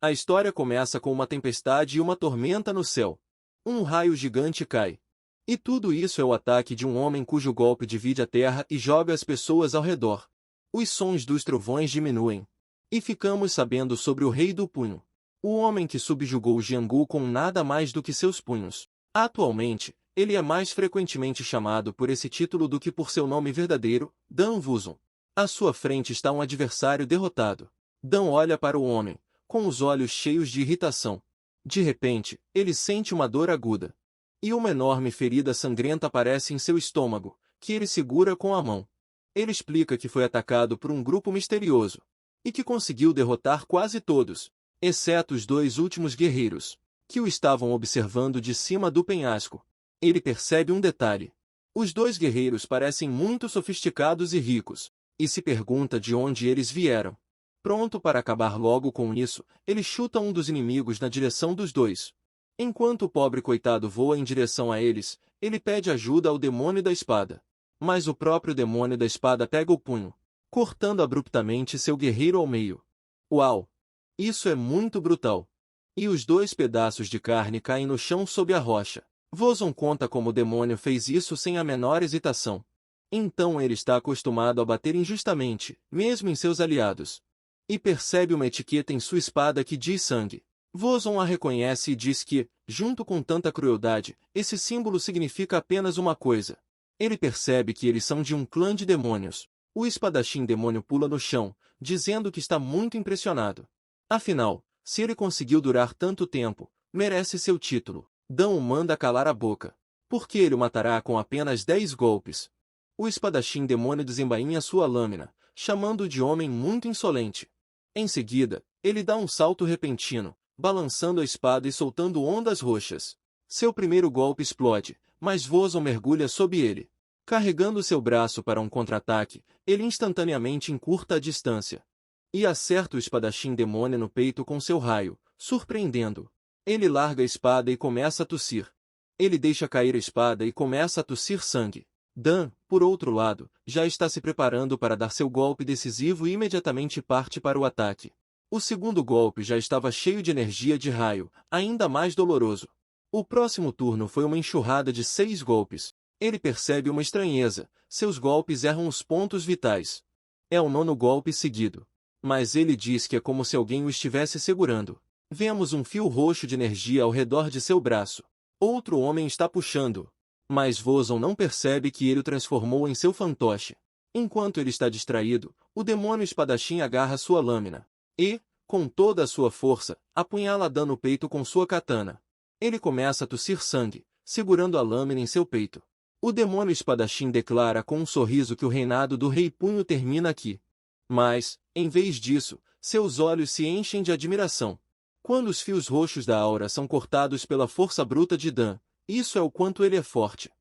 A história começa com uma tempestade e uma tormenta no céu. Um raio gigante cai. E tudo isso é o ataque de um homem cujo golpe divide a terra e joga as pessoas ao redor. Os sons dos trovões diminuem. E ficamos sabendo sobre o Rei do Punho. O homem que subjugou Jianghu com nada mais do que seus punhos. Atualmente, ele é mais frequentemente chamado por esse título do que por seu nome verdadeiro, Dan Wuzong. À sua frente está um adversário derrotado. Dan olha para o homem, com os olhos cheios de irritação. De repente, ele sente uma dor aguda. E uma enorme ferida sangrenta aparece em seu estômago, que ele segura com a mão. Ele explica que foi atacado por um grupo misterioso. E que conseguiu derrotar quase todos, exceto os dois últimos guerreiros, que o estavam observando de cima do penhasco. Ele percebe um detalhe. Os dois guerreiros parecem muito sofisticados e ricos, e se pergunta de onde eles vieram. Pronto para acabar logo com isso, ele chuta um dos inimigos na direção dos dois. Enquanto o pobre coitado voa em direção a eles, ele pede ajuda ao demônio da espada. Mas o próprio demônio da espada pega o punho, cortando abruptamente seu guerreiro ao meio. Uau! Isso é muito brutal. E os dois pedaços de carne caem no chão sob a rocha. Wuzong conta como o demônio fez isso sem a menor hesitação. Então ele está acostumado a bater injustamente, mesmo em seus aliados. E percebe uma etiqueta em sua espada que diz sangue. Wuzong a reconhece e diz que, junto com tanta crueldade, esse símbolo significa apenas uma coisa. Ele percebe que eles são de um clã de demônios. O espadachim demônio pula no chão, dizendo que está muito impressionado. Afinal, se ele conseguiu durar tanto tempo, merece seu título. Dan o manda calar a boca, porque ele o matará com apenas 10 golpes. O espadachim demônio desembainha sua lâmina, chamando-o de homem muito insolente. Em seguida, ele dá um salto repentino, balançando a espada e soltando ondas roxas. Seu primeiro golpe explode, mas Wuzong mergulha sob ele. Carregando seu braço para um contra-ataque, ele instantaneamente encurta a distância. E acerta o espadachim demônio no peito com seu raio, surpreendendo-o. Ele larga a espada e começa a tossir. Ele deixa cair a espada e começa a tossir sangue. Dan, por outro lado, já está se preparando para dar seu golpe decisivo e imediatamente parte para o ataque. O segundo golpe já estava cheio de energia de raio, ainda mais doloroso. O próximo turno foi uma enxurrada de 6 golpes. Ele percebe uma estranheza, seus golpes erram os pontos vitais. É o 9º golpe seguido. Mas ele diz que é como se alguém o estivesse segurando. Vemos um fio roxo de energia ao redor de seu braço. Outro homem está puxando. Mas Wuzong não percebe que ele o transformou em seu fantoche. Enquanto ele está distraído, o demônio espadachim agarra sua lâmina. E, com toda a sua força, apunhala Dan no peito com sua katana. Ele começa a tossir sangue, segurando a lâmina em seu peito. O demônio espadachim declara com um sorriso que o reinado do Rei Punho termina aqui. Mas, em vez disso, seus olhos se enchem de admiração. Quando os fios roxos da aura são cortados pela força bruta de Dan, isso é o quanto ele é forte.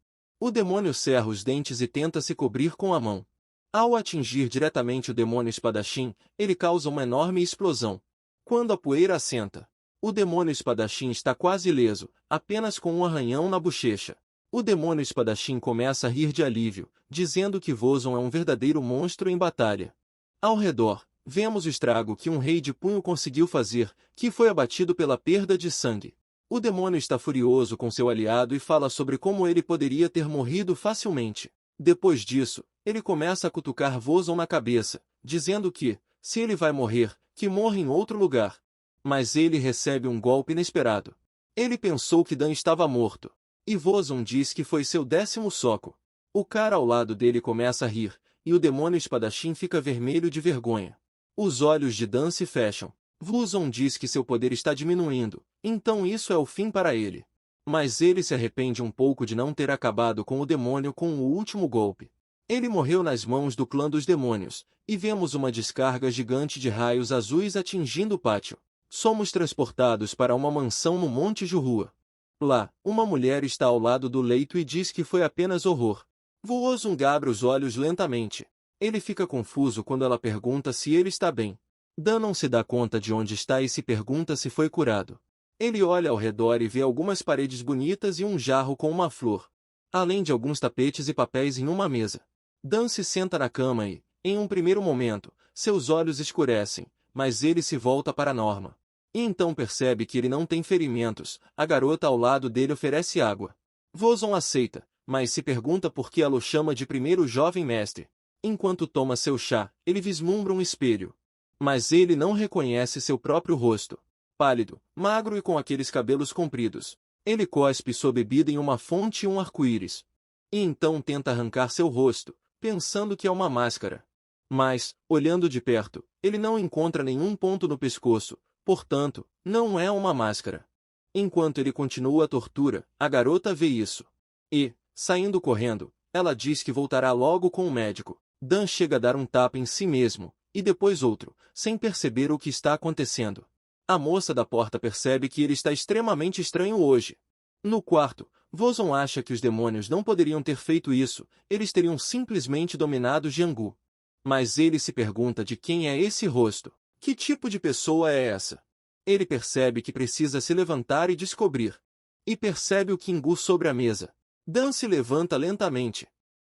O demônio cerra os dentes e tenta se cobrir com a mão. Ao atingir diretamente o demônio espadachim, ele causa uma enorme explosão. Quando a poeira assenta, o demônio espadachim está quase ileso, apenas com um arranhão na bochecha. O demônio espadachim começa a rir de alívio, dizendo que Wuzong é um verdadeiro monstro em batalha. Ao redor, vemos o estrago que um rei de punho conseguiu fazer, que foi abatido pela perda de sangue. O demônio está furioso com seu aliado e fala sobre como ele poderia ter morrido facilmente. Depois disso, ele começa a cutucar Wuzong na cabeça, dizendo que, se ele vai morrer, que morra em outro lugar. Mas ele recebe um golpe inesperado. Ele pensou que Dan estava morto. E Wuzong diz que foi seu 10º soco. O cara ao lado dele começa a rir, e o demônio espadachim fica vermelho de vergonha. Os olhos de Dan se fecham. Wuzong diz que seu poder está diminuindo, então isso é o fim para ele. Mas ele se arrepende um pouco de não ter acabado com o demônio com o último golpe. Ele morreu nas mãos do clã dos demônios, e vemos uma descarga gigante de raios azuis atingindo o pátio. Somos transportados para uma mansão no Monte Juhua. Lá, uma mulher está ao lado do leito e diz que foi apenas horror. Wuzong abre os olhos lentamente. Ele fica confuso quando ela pergunta se ele está bem. Dan não se dá conta de onde está e se pergunta se foi curado. Ele olha ao redor e vê algumas paredes bonitas e um jarro com uma flor, além de alguns tapetes e papéis em uma mesa. Dan se senta na cama e, em um primeiro momento, seus olhos escurecem, mas ele se volta para Norma. E então percebe que ele não tem ferimentos. A garota ao lado dele oferece água. Vozon aceita, mas se pergunta por que ela o chama de primeiro jovem mestre. Enquanto toma seu chá, ele vislumbra um espelho. Mas ele não reconhece seu próprio rosto. Pálido, magro e com aqueles cabelos compridos. Ele cospe sua bebida em uma fonte e um arco-íris. E então tenta arrancar seu rosto, pensando que é uma máscara. Mas, olhando de perto, ele não encontra nenhum ponto no pescoço, portanto, não é uma máscara. Enquanto ele continua a tortura, a garota vê isso. E, saindo correndo, ela diz que voltará logo com o médico. Dan chega a dar um tapa em si mesmo, e depois outro, sem perceber o que está acontecendo. A moça da porta percebe que ele está extremamente estranho hoje. No quarto, Vozon acha que os demônios não poderiam ter feito isso, eles teriam simplesmente dominado Jianggu. Mas ele se pergunta de quem é esse rosto. Que tipo de pessoa é essa? Ele percebe que precisa se levantar e descobrir. E percebe o Kingu sobre a mesa. Dan se levanta lentamente.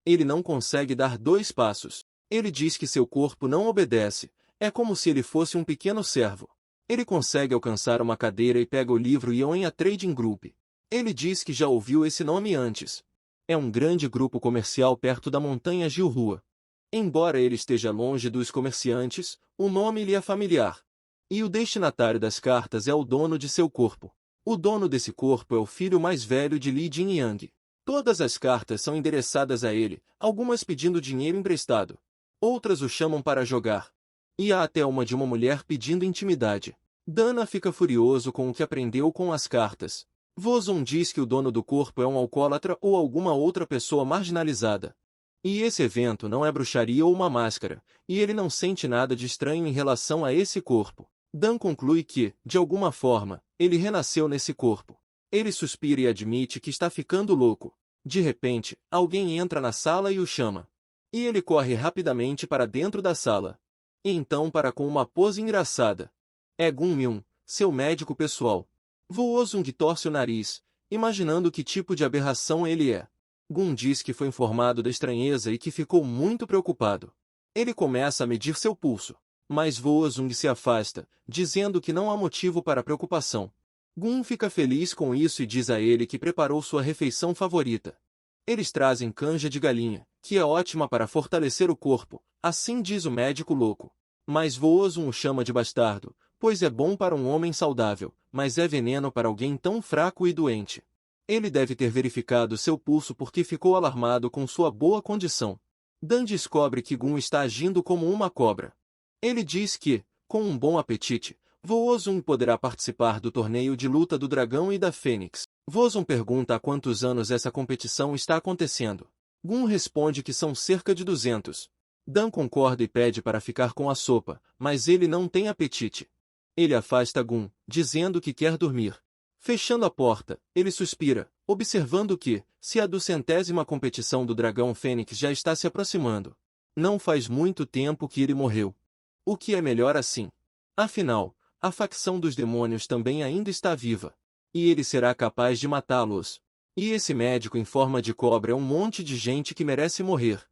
Ele não consegue dar 2 passos. Ele diz que seu corpo não obedece. É como se ele fosse um pequeno servo. Ele consegue alcançar uma cadeira e pega o livro Ionia Trading Group. Ele diz que já ouviu esse nome antes. É um grande grupo comercial perto da montanha Gilhua. Embora ele esteja longe dos comerciantes, o nome lhe é familiar. E o destinatário das cartas é o dono de seu corpo. O dono desse corpo é o filho mais velho de Li Jingyang. Todas as cartas são endereçadas a ele, algumas pedindo dinheiro emprestado. Outras o chamam para jogar. E há até uma de uma mulher pedindo intimidade. Dana fica furioso com o que aprendeu com as cartas. Vozon diz que o dono do corpo é um alcoólatra ou alguma outra pessoa marginalizada. E esse evento não é bruxaria ou uma máscara, e ele não sente nada de estranho em relação a esse corpo. Dan conclui que, de alguma forma, ele renasceu nesse corpo. Ele suspira e admite que está ficando louco. De repente, alguém entra na sala e o chama. E ele corre rapidamente para dentro da sala. E então para com uma pose engraçada. É Gun Myung, seu médico pessoal. Voozung torce o nariz, imaginando que tipo de aberração ele é. Gun diz que foi informado da estranheza e que ficou muito preocupado. Ele começa a medir seu pulso, mas Voozung se afasta, dizendo que não há motivo para preocupação. Gun fica feliz com isso e diz a ele que preparou sua refeição favorita. Eles trazem canja de galinha, que é ótima para fortalecer o corpo, assim diz o médico louco. Mas Voozung o chama de bastardo, pois é bom para um homem saudável, mas é veneno para alguém tão fraco e doente. Ele deve ter verificado seu pulso porque ficou alarmado com sua boa condição. Dan descobre que Gun está agindo como uma cobra. Ele diz que, com um bom apetite, Voozung poderá participar do torneio de luta do dragão e da fênix. Voozung pergunta há quantos anos essa competição está acontecendo. Gun responde que são cerca de 200. Dan concorda e pede para ficar com a sopa, mas ele não tem apetite. Ele afasta Gun, dizendo que quer dormir. Fechando a porta, ele suspira, observando que, se a 200ª competição do Dragão Fênix já está se aproximando. Não faz muito tempo que ele morreu. O que é melhor assim? Afinal, a facção dos demônios também ainda está viva. E ele será capaz de matá-los. E esse médico em forma de cobra é um monte de gente que merece morrer.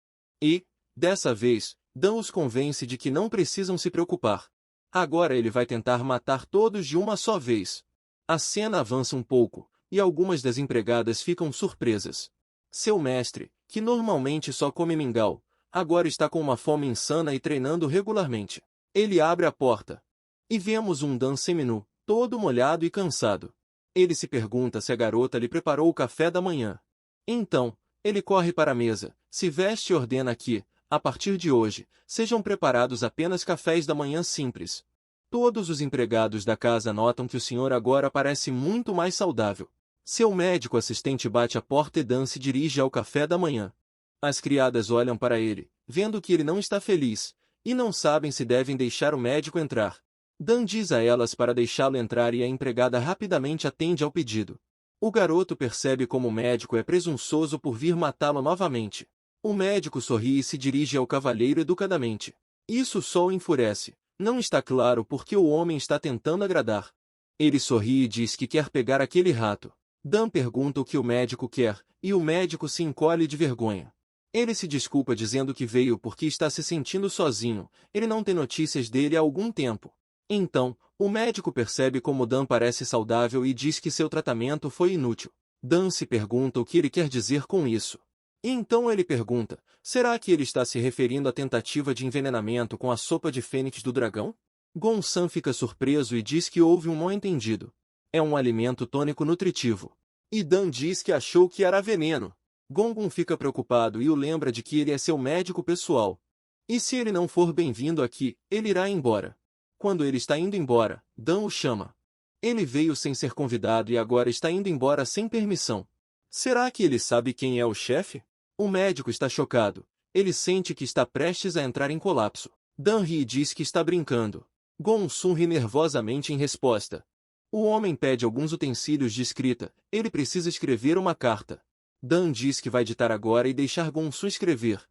E, dessa vez, Dan os convence de que não precisam se preocupar. Agora ele vai tentar matar todos de uma só vez. A cena avança um pouco, e algumas das empregadas ficam surpresas. Seu mestre, que normalmente só come mingau, agora está com uma fome insana e treinando regularmente. Ele abre a porta. E vemos um Dan seminu, todo molhado e cansado. Ele se pergunta se a garota lhe preparou o café da manhã. Então, ele corre para a mesa, se veste e ordena que, a partir de hoje, sejam preparados apenas cafés da manhã simples. Todos os empregados da casa notam que o senhor agora parece muito mais saudável. Seu médico assistente bate a porta e Dan se dirige ao café da manhã. As criadas olham para ele, vendo que ele não está feliz, e não sabem se devem deixar o médico entrar. Dan diz a elas para deixá-lo entrar e a empregada rapidamente atende ao pedido. O garoto percebe como o médico é presunçoso por vir matá-lo novamente. O médico sorri e se dirige ao cavalheiro educadamente. Isso só o enfurece. Não está claro por que o homem está tentando agradar. Ele sorri e diz que quer pegar aquele rato. Dan pergunta o que o médico quer, e o médico se encolhe de vergonha. Ele se desculpa dizendo que veio porque está se sentindo sozinho, ele não tem notícias dele há algum tempo. Então, o médico percebe como Dan parece saudável e diz que seu tratamento foi inútil. Dan se pergunta o que ele quer dizer com isso. E então ele pergunta, será que ele está se referindo à tentativa de envenenamento com a sopa de fênix do dragão? Gon-san fica surpreso e diz que houve um mal-entendido. É um alimento tônico nutritivo. E Dan diz que achou que era veneno. Gon-gun fica preocupado e o lembra de que ele é seu médico pessoal. E se ele não for bem-vindo aqui, ele irá embora. Quando ele está indo embora, Dan o chama. Ele veio sem ser convidado e agora está indo embora sem permissão. Será que ele sabe quem é o chefe? O médico está chocado. Ele sente que está prestes a entrar em colapso. Dan ri e diz que está brincando. Gon-sun ri nervosamente em resposta. O homem pede alguns utensílios de escrita. Ele precisa escrever uma carta. Dan diz que vai ditar agora e deixar Gon-sun escrever.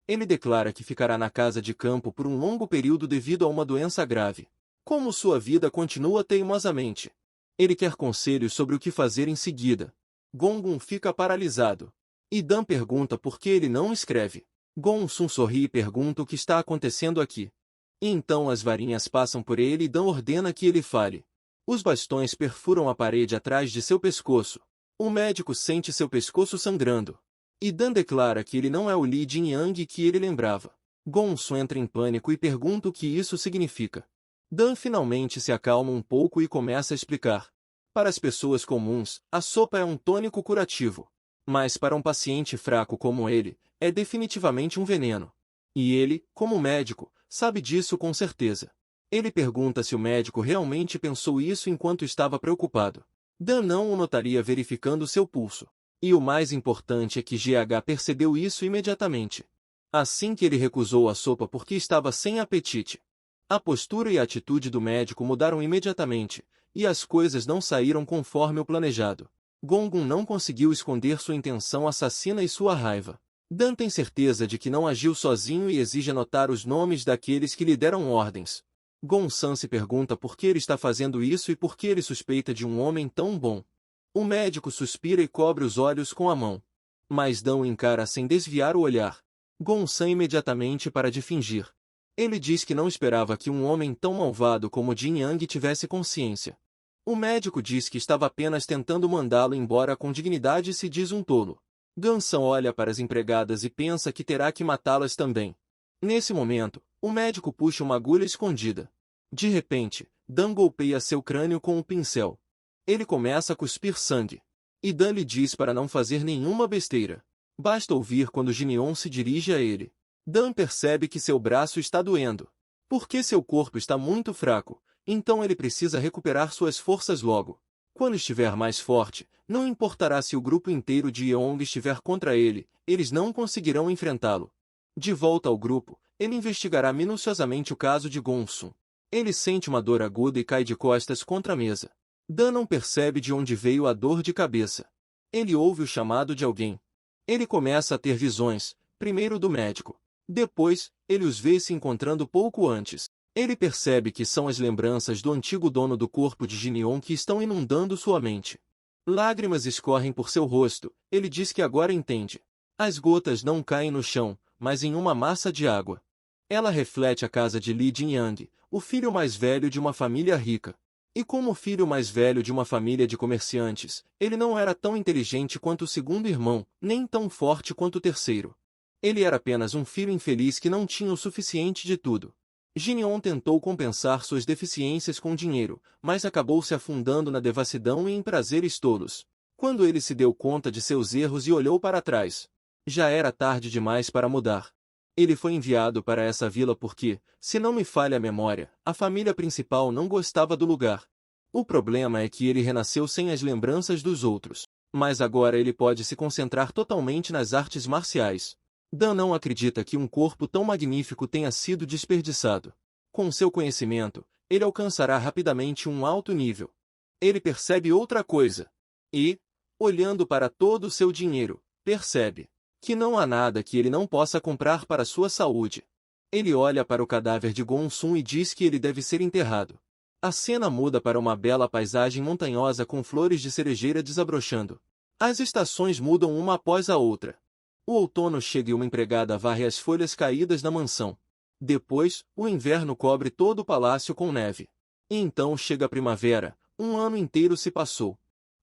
Ele declara que ficará na casa de campo por um longo período devido a uma doença grave. Como sua vida continua teimosamente. Ele quer conselhos sobre o que fazer em seguida. Gon-gun fica paralisado. E Dan pergunta por que ele não escreve. Gon-sun sorri e pergunta o que está acontecendo aqui. E então as varinhas passam por ele e Dan ordena que ele fale. Os bastões perfuram a parede atrás de seu pescoço. O médico sente seu pescoço sangrando. E Dan declara que ele não é o Li Jingyang que ele lembrava. Gon-sun entra em pânico e pergunta o que isso significa. Dan finalmente se acalma um pouco e começa a explicar. Para as pessoas comuns, a sopa é um tônico curativo. Mas para um paciente fraco como ele, é definitivamente um veneno. E ele, como médico, sabe disso com certeza. Ele pergunta se o médico realmente pensou isso enquanto estava preocupado. Dan não o notaria verificando seu pulso. E o mais importante é que GH percebeu isso imediatamente. Assim que ele recusou a sopa porque estava sem apetite. A postura e a atitude do médico mudaram imediatamente, e as coisas não saíram conforme o planejado. Gon-gun não conseguiu esconder sua intenção assassina e sua raiva. Dan tem certeza de que não agiu sozinho e exige anotar os nomes daqueles que lhe deram ordens. Gon-san se pergunta por que ele está fazendo isso e por que ele suspeita de um homem tão bom. O médico suspira e cobre os olhos com a mão. Mas Dan o encara sem desviar o olhar. Gon-san imediatamente para de fingir. Ele diz que não esperava que um homem tão malvado como Jin Yang tivesse consciência. O médico diz que estava apenas tentando mandá-lo embora com dignidade e se diz um tolo. Gon-san olha para as empregadas e pensa que terá que matá-las também. Nesse momento, o médico puxa uma agulha escondida. De repente, Dan golpeia seu crânio com um pincel. Ele começa a cuspir sangue. E Dan lhe diz para não fazer nenhuma besteira. Basta ouvir quando Jin-yon se dirige a ele. Dan percebe que seu braço está doendo. Porque seu corpo está muito fraco, então ele precisa recuperar suas forças logo. Quando estiver mais forte, não importará se o grupo inteiro de Yeong estiver contra ele, eles não conseguirão enfrentá-lo. De volta ao grupo, ele investigará minuciosamente o caso de Gon-sun. Ele sente uma dor aguda e cai de costas contra a mesa. Dan não percebe de onde veio a dor de cabeça. Ele ouve o chamado de alguém. Ele começa a ter visões, primeiro do médico. Depois, ele os vê se encontrando pouco antes. Ele percebe que são as lembranças do antigo dono do corpo de Jin-yon que estão inundando sua mente. Lágrimas escorrem por seu rosto, ele diz que agora entende. As gotas não caem no chão, mas em uma massa de água. Ela reflete a casa de Li Jingyang, o filho mais velho de uma família rica. E como filho mais velho de uma família de comerciantes, ele não era tão inteligente quanto o segundo irmão, nem tão forte quanto o terceiro. Ele era apenas um filho infeliz que não tinha o suficiente de tudo. Jin-yon tentou compensar suas deficiências com dinheiro, mas acabou se afundando na devassidão e em prazeres tolos. Quando ele se deu conta de seus erros e olhou para trás, já era tarde demais para mudar. Ele foi enviado para essa vila porque, se não me falha a memória, a família principal não gostava do lugar. O problema é que ele renasceu sem as lembranças dos outros. Mas agora ele pode se concentrar totalmente nas artes marciais. Dan não acredita que um corpo tão magnífico tenha sido desperdiçado. Com seu conhecimento, ele alcançará rapidamente um alto nível. Ele percebe outra coisa. E, olhando para todo o seu dinheiro, percebe que não há nada que ele não possa comprar para sua saúde. Ele olha para o cadáver de Gon-sun e diz que ele deve ser enterrado. A cena muda para uma bela paisagem montanhosa com flores de cerejeira desabrochando. As estações mudam uma após a outra. O outono chega e uma empregada varre as folhas caídas da mansão. Depois, o inverno cobre todo o palácio com neve. E então chega a primavera, um ano inteiro se passou.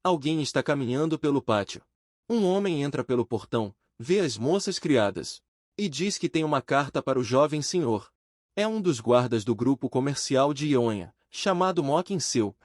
Alguém está caminhando pelo pátio. Um homem entra pelo portão, vê as moças criadas. E diz que tem uma carta para o jovem senhor. É um dos guardas do grupo comercial de Ionha, chamado Mok-Inseu.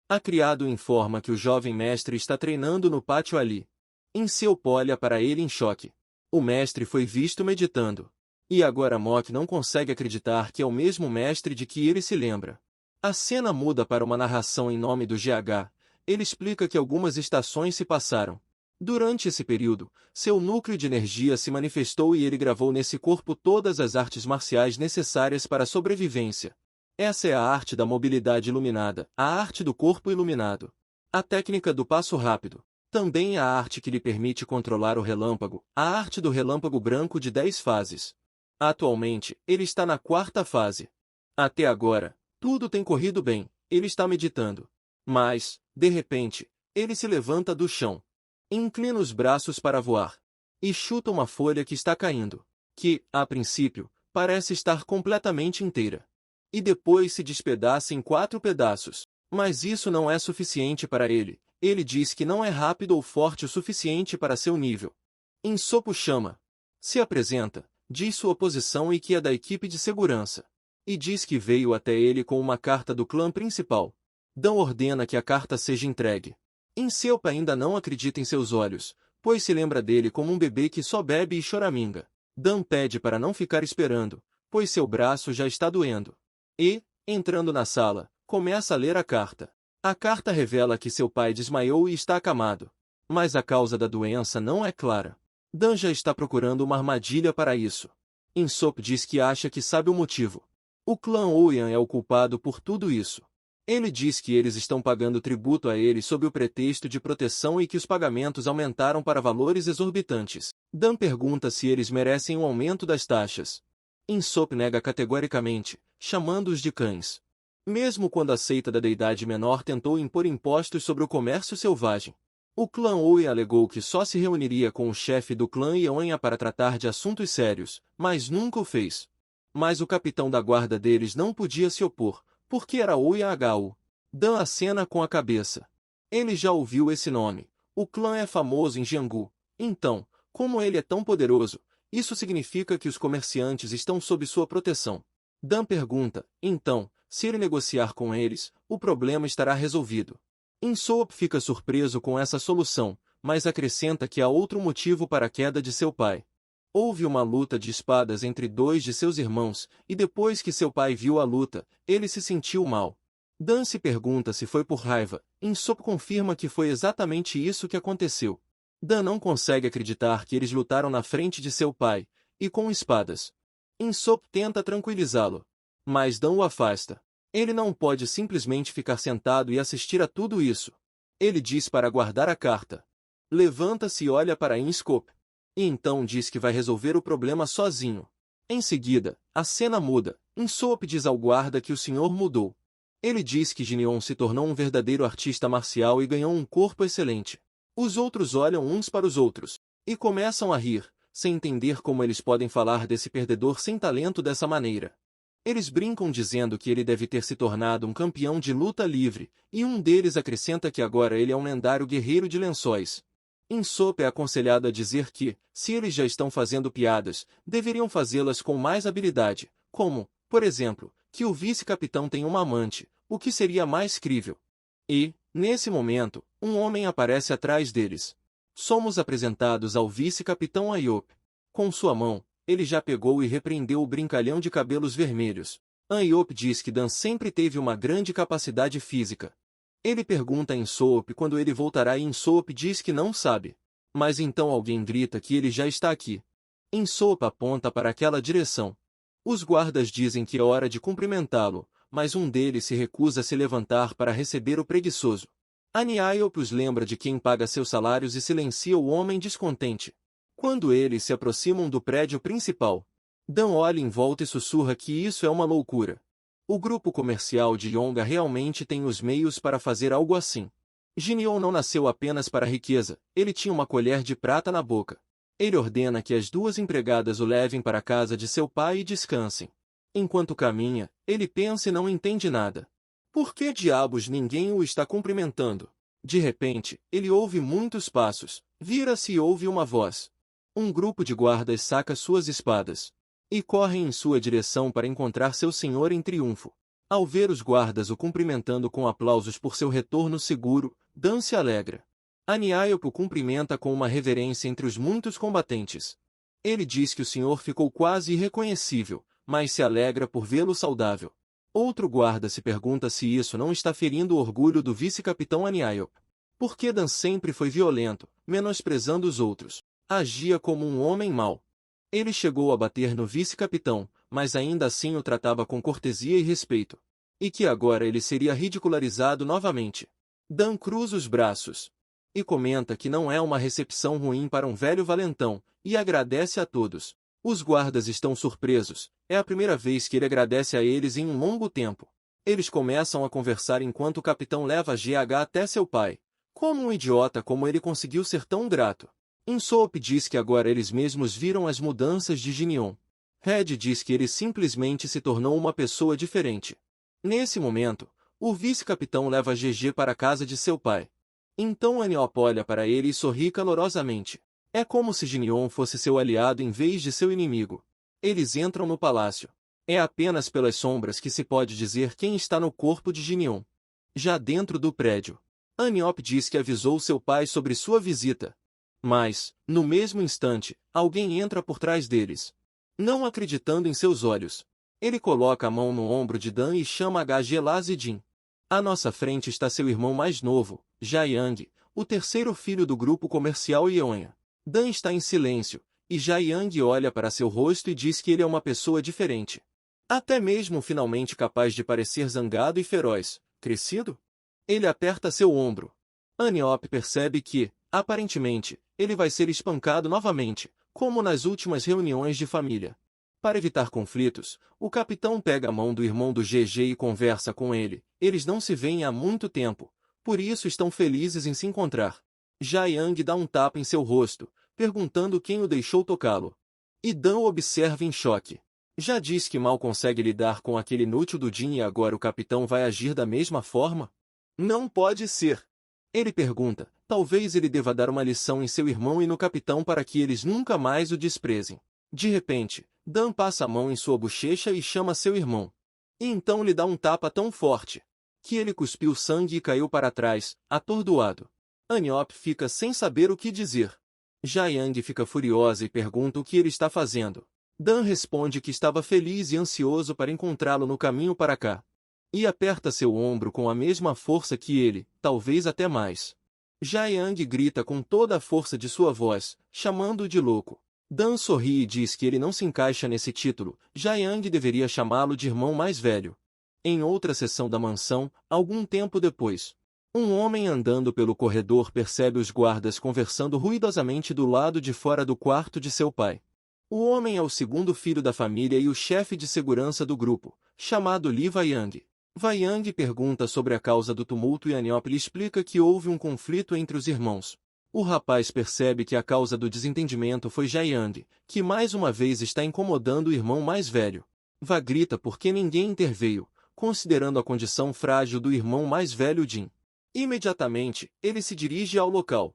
A criado informa que o jovem mestre está treinando no pátio ali. Inseu olha para ele em choque. O mestre foi visto meditando. E agora Mok não consegue acreditar que é o mesmo mestre de que ele se lembra. A cena muda para uma narração em nome do GH. Ele explica que algumas estações se passaram. Durante esse período, seu núcleo de energia se manifestou e ele gravou nesse corpo todas as artes marciais necessárias para a sobrevivência. Essa é a arte da mobilidade iluminada, a arte do corpo iluminado. A técnica do passo rápido. Também a arte que lhe permite controlar o relâmpago, a arte do relâmpago branco de 10 fases. Atualmente, ele está na 4ª fase. Até agora, tudo tem corrido bem, ele está meditando. Mas, de repente, ele se levanta do chão. Inclina os braços para voar. E chuta uma folha que está caindo. Que, a princípio, parece estar completamente inteira. E depois se despedaça em 4 pedaços. Mas isso não é suficiente para ele. Ele diz que não é rápido ou forte o suficiente para seu nível. Insopo chama. Se apresenta, diz sua posição e que é da equipe de segurança. E diz que veio até ele com uma carta do clã principal. Dan ordena que a carta seja entregue. Inseupa ainda não acredita em seus olhos, pois se lembra dele como um bebê que só bebe e choraminga. Dan pede para não ficar esperando, pois seu braço já está doendo. E, entrando na sala, começa a ler a carta. A carta revela que seu pai desmaiou e está acamado. Mas a causa da doença não é clara. Dan já está procurando uma armadilha para isso. Insop diz que acha que sabe o motivo. O clã Oyan é o culpado por tudo isso. Ele diz que eles estão pagando tributo a ele sob o pretexto de proteção e que os pagamentos aumentaram para valores exorbitantes. Dan pergunta se eles merecem um aumento das taxas. Insop nega categoricamente, chamando-os de cães. Mesmo quando a seita da deidade menor tentou impor impostos sobre o comércio selvagem. O clã Oyan alegou que só se reuniria com o chefe do clã Ionha para tratar de assuntos sérios, mas nunca o fez. Mas o capitão da guarda deles não podia se opor, porque era Oyan Hou. Dan acena com a cabeça. Ele já ouviu esse nome. O clã é famoso em Jianghu. Então, como ele é tão poderoso, isso significa que os comerciantes estão sob sua proteção. Dan pergunta, então, se ele negociar com eles, o problema estará resolvido. Insop fica surpreso com essa solução, mas acrescenta que há outro motivo para a queda de seu pai. Houve uma luta de espadas entre 2 de seus irmãos, e depois que seu pai viu a luta, ele se sentiu mal. Dan se pergunta se foi por raiva. Insop confirma que foi exatamente isso que aconteceu. Dan não consegue acreditar que eles lutaram na frente de seu pai, e com espadas. Insop tenta tranquilizá-lo. Mas Dan o afasta. Ele não pode simplesmente ficar sentado e assistir a tudo isso. Ele diz para guardar a carta. Levanta-se e olha para Insop. E então diz que vai resolver o problema sozinho. Em seguida, a cena muda. Insop diz ao guarda que o senhor mudou. Ele diz que Gineon se tornou um verdadeiro artista marcial e ganhou um corpo excelente. Os outros olham uns para os outros e começam a rir, sem entender como eles podem falar desse perdedor sem talento dessa maneira. Eles brincam dizendo que ele deve ter se tornado um campeão de luta livre, e um deles acrescenta que agora ele é um lendário guerreiro de lençóis. Insop é aconselhado a dizer que, se eles já estão fazendo piadas, deveriam fazê-las com mais habilidade, como, por exemplo, que o vice-capitão tem uma amante, o que seria mais crível. E, nesse momento, um homem aparece atrás deles. Somos apresentados ao vice-capitão Ayop. Com sua mão, ele já pegou e repreendeu o brincalhão de cabelos vermelhos. Ayop diz que Dan sempre teve uma grande capacidade física. Ele pergunta a Insop quando ele voltará e Insop diz que não sabe. Mas então alguém grita que ele já está aqui. Insop aponta para aquela direção. Os guardas dizem que é hora de cumprimentá-lo, mas um deles se recusa a se levantar para receber o preguiçoso. Aniayop os lembra de quem paga seus salários e silencia o homem descontente. Quando eles se aproximam do prédio principal, Dan olha em volta e sussurra que isso é uma loucura. O grupo comercial de Yonga realmente tem os meios para fazer algo assim. Gineon não nasceu apenas para a riqueza, ele tinha uma colher de prata na boca. Ele ordena que as 2 empregadas o levem para a casa de seu pai e descansem. Enquanto caminha, ele pensa e não entende nada. Por que diabos ninguém o está cumprimentando? De repente, ele ouve muitos passos, vira-se e ouve uma voz. Um grupo de guardas saca suas espadas e correm em sua direção para encontrar seu senhor em triunfo. Ao ver os guardas o cumprimentando com aplausos por seu retorno seguro, Dan se alegra. Aniaiope o cumprimenta com uma reverência entre os muitos combatentes. Ele diz que o senhor ficou quase irreconhecível, mas se alegra por vê-lo saudável. Outro guarda se pergunta se isso não está ferindo o orgulho do vice-capitão Aniaiope. Porque Dan sempre foi violento, menosprezando os outros. Agia como um homem mau. Ele chegou a bater no vice-capitão, mas ainda assim o tratava com cortesia e respeito. E que agora ele seria ridicularizado novamente. Dan cruza os braços e comenta que não é uma recepção ruim para um velho valentão, e agradece a todos. Os guardas estão surpresos, é a primeira vez que ele agradece a eles em um longo tempo. Eles começam a conversar enquanto o capitão leva GH até seu pai. Como um idiota como ele conseguiu ser tão grato. Usopp diz que agora eles mesmos viram as mudanças de Ginion. Red diz que ele simplesmente se tornou uma pessoa diferente. Nesse momento, o vice-capitão leva GG para a casa de seu pai. Então Aniop olha para ele e sorri calorosamente. É como se Ginion fosse seu aliado em vez de seu inimigo. Eles entram no palácio. É apenas pelas sombras que se pode dizer quem está no corpo de Ginion. Já dentro do prédio, Aniop diz que avisou seu pai sobre sua visita. Mas, no mesmo instante, alguém entra por trás deles. Não acreditando em seus olhos, ele coloca a mão no ombro de Dan e chama HG Lazidin. À nossa frente está seu irmão mais novo, Jae-young, o terceiro filho do grupo comercial Yeonha. Dan está em silêncio, e Jae-young olha para seu rosto e diz que ele é uma pessoa diferente. Até mesmo finalmente capaz de parecer zangado e feroz, crescido. Ele aperta seu ombro. Aniop percebe que, aparentemente, ele vai ser espancado novamente, como nas últimas reuniões de família. Para evitar conflitos, o capitão pega a mão do irmão do GG e conversa com ele. Eles não se veem há muito tempo, por isso estão felizes em se encontrar. Jae-young dá um tapa em seu rosto, perguntando quem o deixou tocá-lo. E Dan o observa em choque. Já diz que mal consegue lidar com aquele inútil do Jin e agora o capitão vai agir da mesma forma? Não pode ser. Ele pergunta, talvez ele deva dar uma lição em seu irmão e no capitão para que eles nunca mais o desprezem. De repente, Dan passa a mão em sua bochecha e chama seu irmão. E então lhe dá um tapa tão forte que ele cuspiu sangue e caiu para trás, atordoado. Aniop fica sem saber o que dizer. Jae-young fica furiosa e pergunta o que ele está fazendo. Dan responde que estava feliz e ansioso para encontrá-lo no caminho para cá. E aperta seu ombro com a mesma força que ele, talvez até mais. Jae-young grita com toda a força de sua voz, chamando-o de louco. Dan sorri e diz que ele não se encaixa nesse título. Jae-young deveria chamá-lo de irmão mais velho. Em outra seção da mansão, algum tempo depois, um homem andando pelo corredor percebe os guardas conversando ruidosamente do lado de fora do quarto de seu pai. O homem é o segundo filho da família e o chefe de segurança do grupo, chamado Lee Vai-young. Vai-young pergunta sobre a causa do tumulto e Aniop lhe explica que houve um conflito entre os irmãos. O rapaz percebe que a causa do desentendimento foi Jae-young, que mais uma vez está incomodando o irmão mais velho. Va grita porque ninguém interveio, considerando a condição frágil do irmão mais velho Jin. Imediatamente, ele se dirige ao local,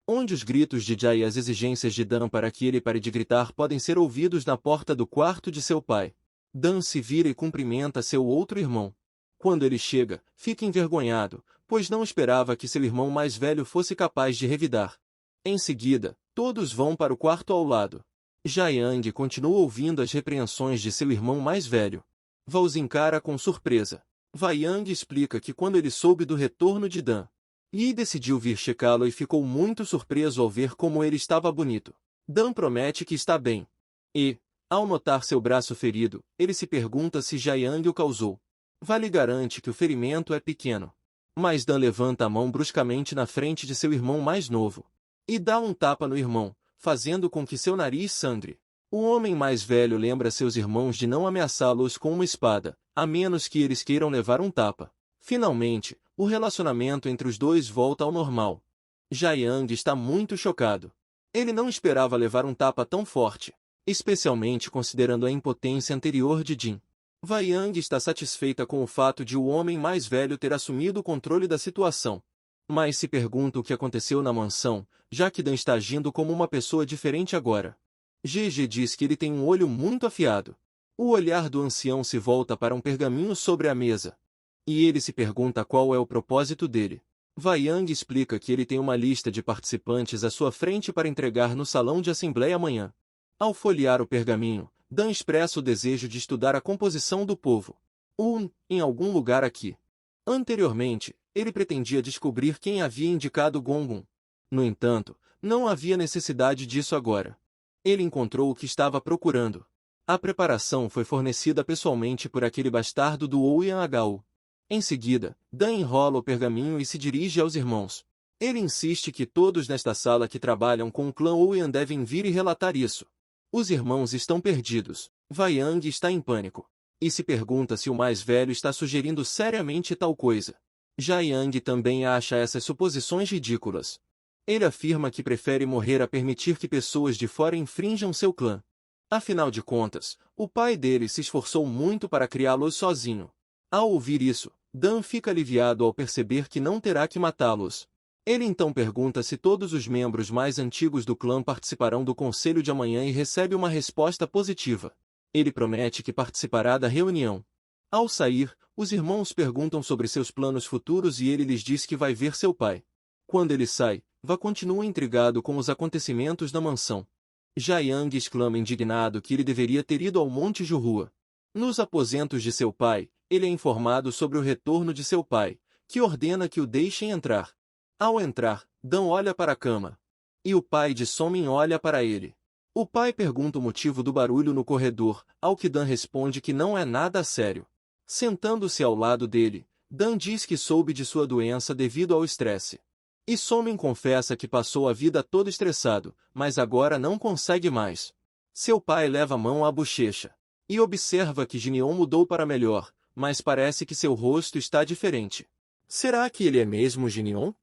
onde os gritos de Jae e as exigências de Dan para que ele pare de gritar podem ser ouvidos na porta do quarto de seu pai. Dan se vira e cumprimenta seu outro irmão. Quando ele chega, fica envergonhado, pois não esperava que seu irmão mais velho fosse capaz de revidar. Em seguida, todos vão para o quarto ao lado. Jae-young continua ouvindo as repreensões de seu irmão mais velho. Va os encara com surpresa. Vai-young explica que quando ele soube do retorno de Dan, Lee decidiu vir checá-lo e ficou muito surpreso ao ver como ele estava bonito. Dan promete que está bem. E, ao notar seu braço ferido, ele se pergunta se Jae-young o causou. Va lhe garante que o ferimento é pequeno. Mas Dan levanta a mão bruscamente na frente de seu irmão mais novo e dá um tapa no irmão, fazendo com que seu nariz sangre. O homem mais velho lembra seus irmãos de não ameaçá-los com uma espada, a menos que eles queiram levar um tapa. Finalmente, o relacionamento entre os dois volta ao normal. Jae-young está muito chocado. Ele não esperava levar um tapa tão forte, especialmente considerando a impotência anterior de Jin. Wei Yang está satisfeita com o fato de o homem mais velho ter assumido o controle da situação. Mas se pergunta o que aconteceu na mansão, já que Dan está agindo como uma pessoa diferente agora. GG diz que ele tem um olho muito afiado. O olhar do ancião se volta para um pergaminho sobre a mesa. E ele se pergunta qual é o propósito dele. Wei Yang explica que ele tem uma lista de participantes à sua frente para entregar no salão de assembleia amanhã. Ao folhear o pergaminho, Dan expressa o desejo de estudar a composição do povo. Em algum lugar aqui. Anteriormente, ele pretendia descobrir quem havia indicado Gongun. No entanto, não havia necessidade disso agora. Ele encontrou o que estava procurando. A preparação foi fornecida pessoalmente por aquele bastardo do Ouyang-Hou. Em seguida, Dan enrola o pergaminho e se dirige aos irmãos. Ele insiste que todos nesta sala que trabalham com o clã Ouyang devem vir e relatar isso. Os irmãos estão perdidos. Wei Yang está em pânico. E se pergunta se o mais velho está sugerindo seriamente tal coisa. Já Yang também acha essas suposições ridículas. Ele afirma que prefere morrer a permitir que pessoas de fora infrinjam seu clã. Afinal de contas, o pai dele se esforçou muito para criá-los sozinho. Ao ouvir isso, Dan fica aliviado ao perceber que não terá que matá-los. Ele então pergunta se todos os membros mais antigos do clã participarão do conselho de amanhã e recebe uma resposta positiva. Ele promete que participará da reunião. Ao sair, os irmãos perguntam sobre seus planos futuros e ele lhes diz que vai ver seu pai. Quando ele sai, Wei continua intrigado com os acontecimentos na mansão. Já Yang exclama indignado que ele deveria ter ido ao Monte Juhua. Nos aposentos de seu pai, ele é informado sobre o retorno de seu pai, que ordena que o deixem entrar. Ao entrar, Dan olha para a cama. E o pai de Somin olha para ele. O pai pergunta o motivo do barulho no corredor, ao que Dan responde que não é nada sério. Sentando-se ao lado dele, Dan diz que soube de sua doença devido ao estresse. E Somin confessa que passou a vida todo estressado, mas agora não consegue mais. Seu pai leva a mão à bochecha. E observa que Jinion mudou para melhor, mas parece que seu rosto está diferente. Será que ele é mesmo Jinion?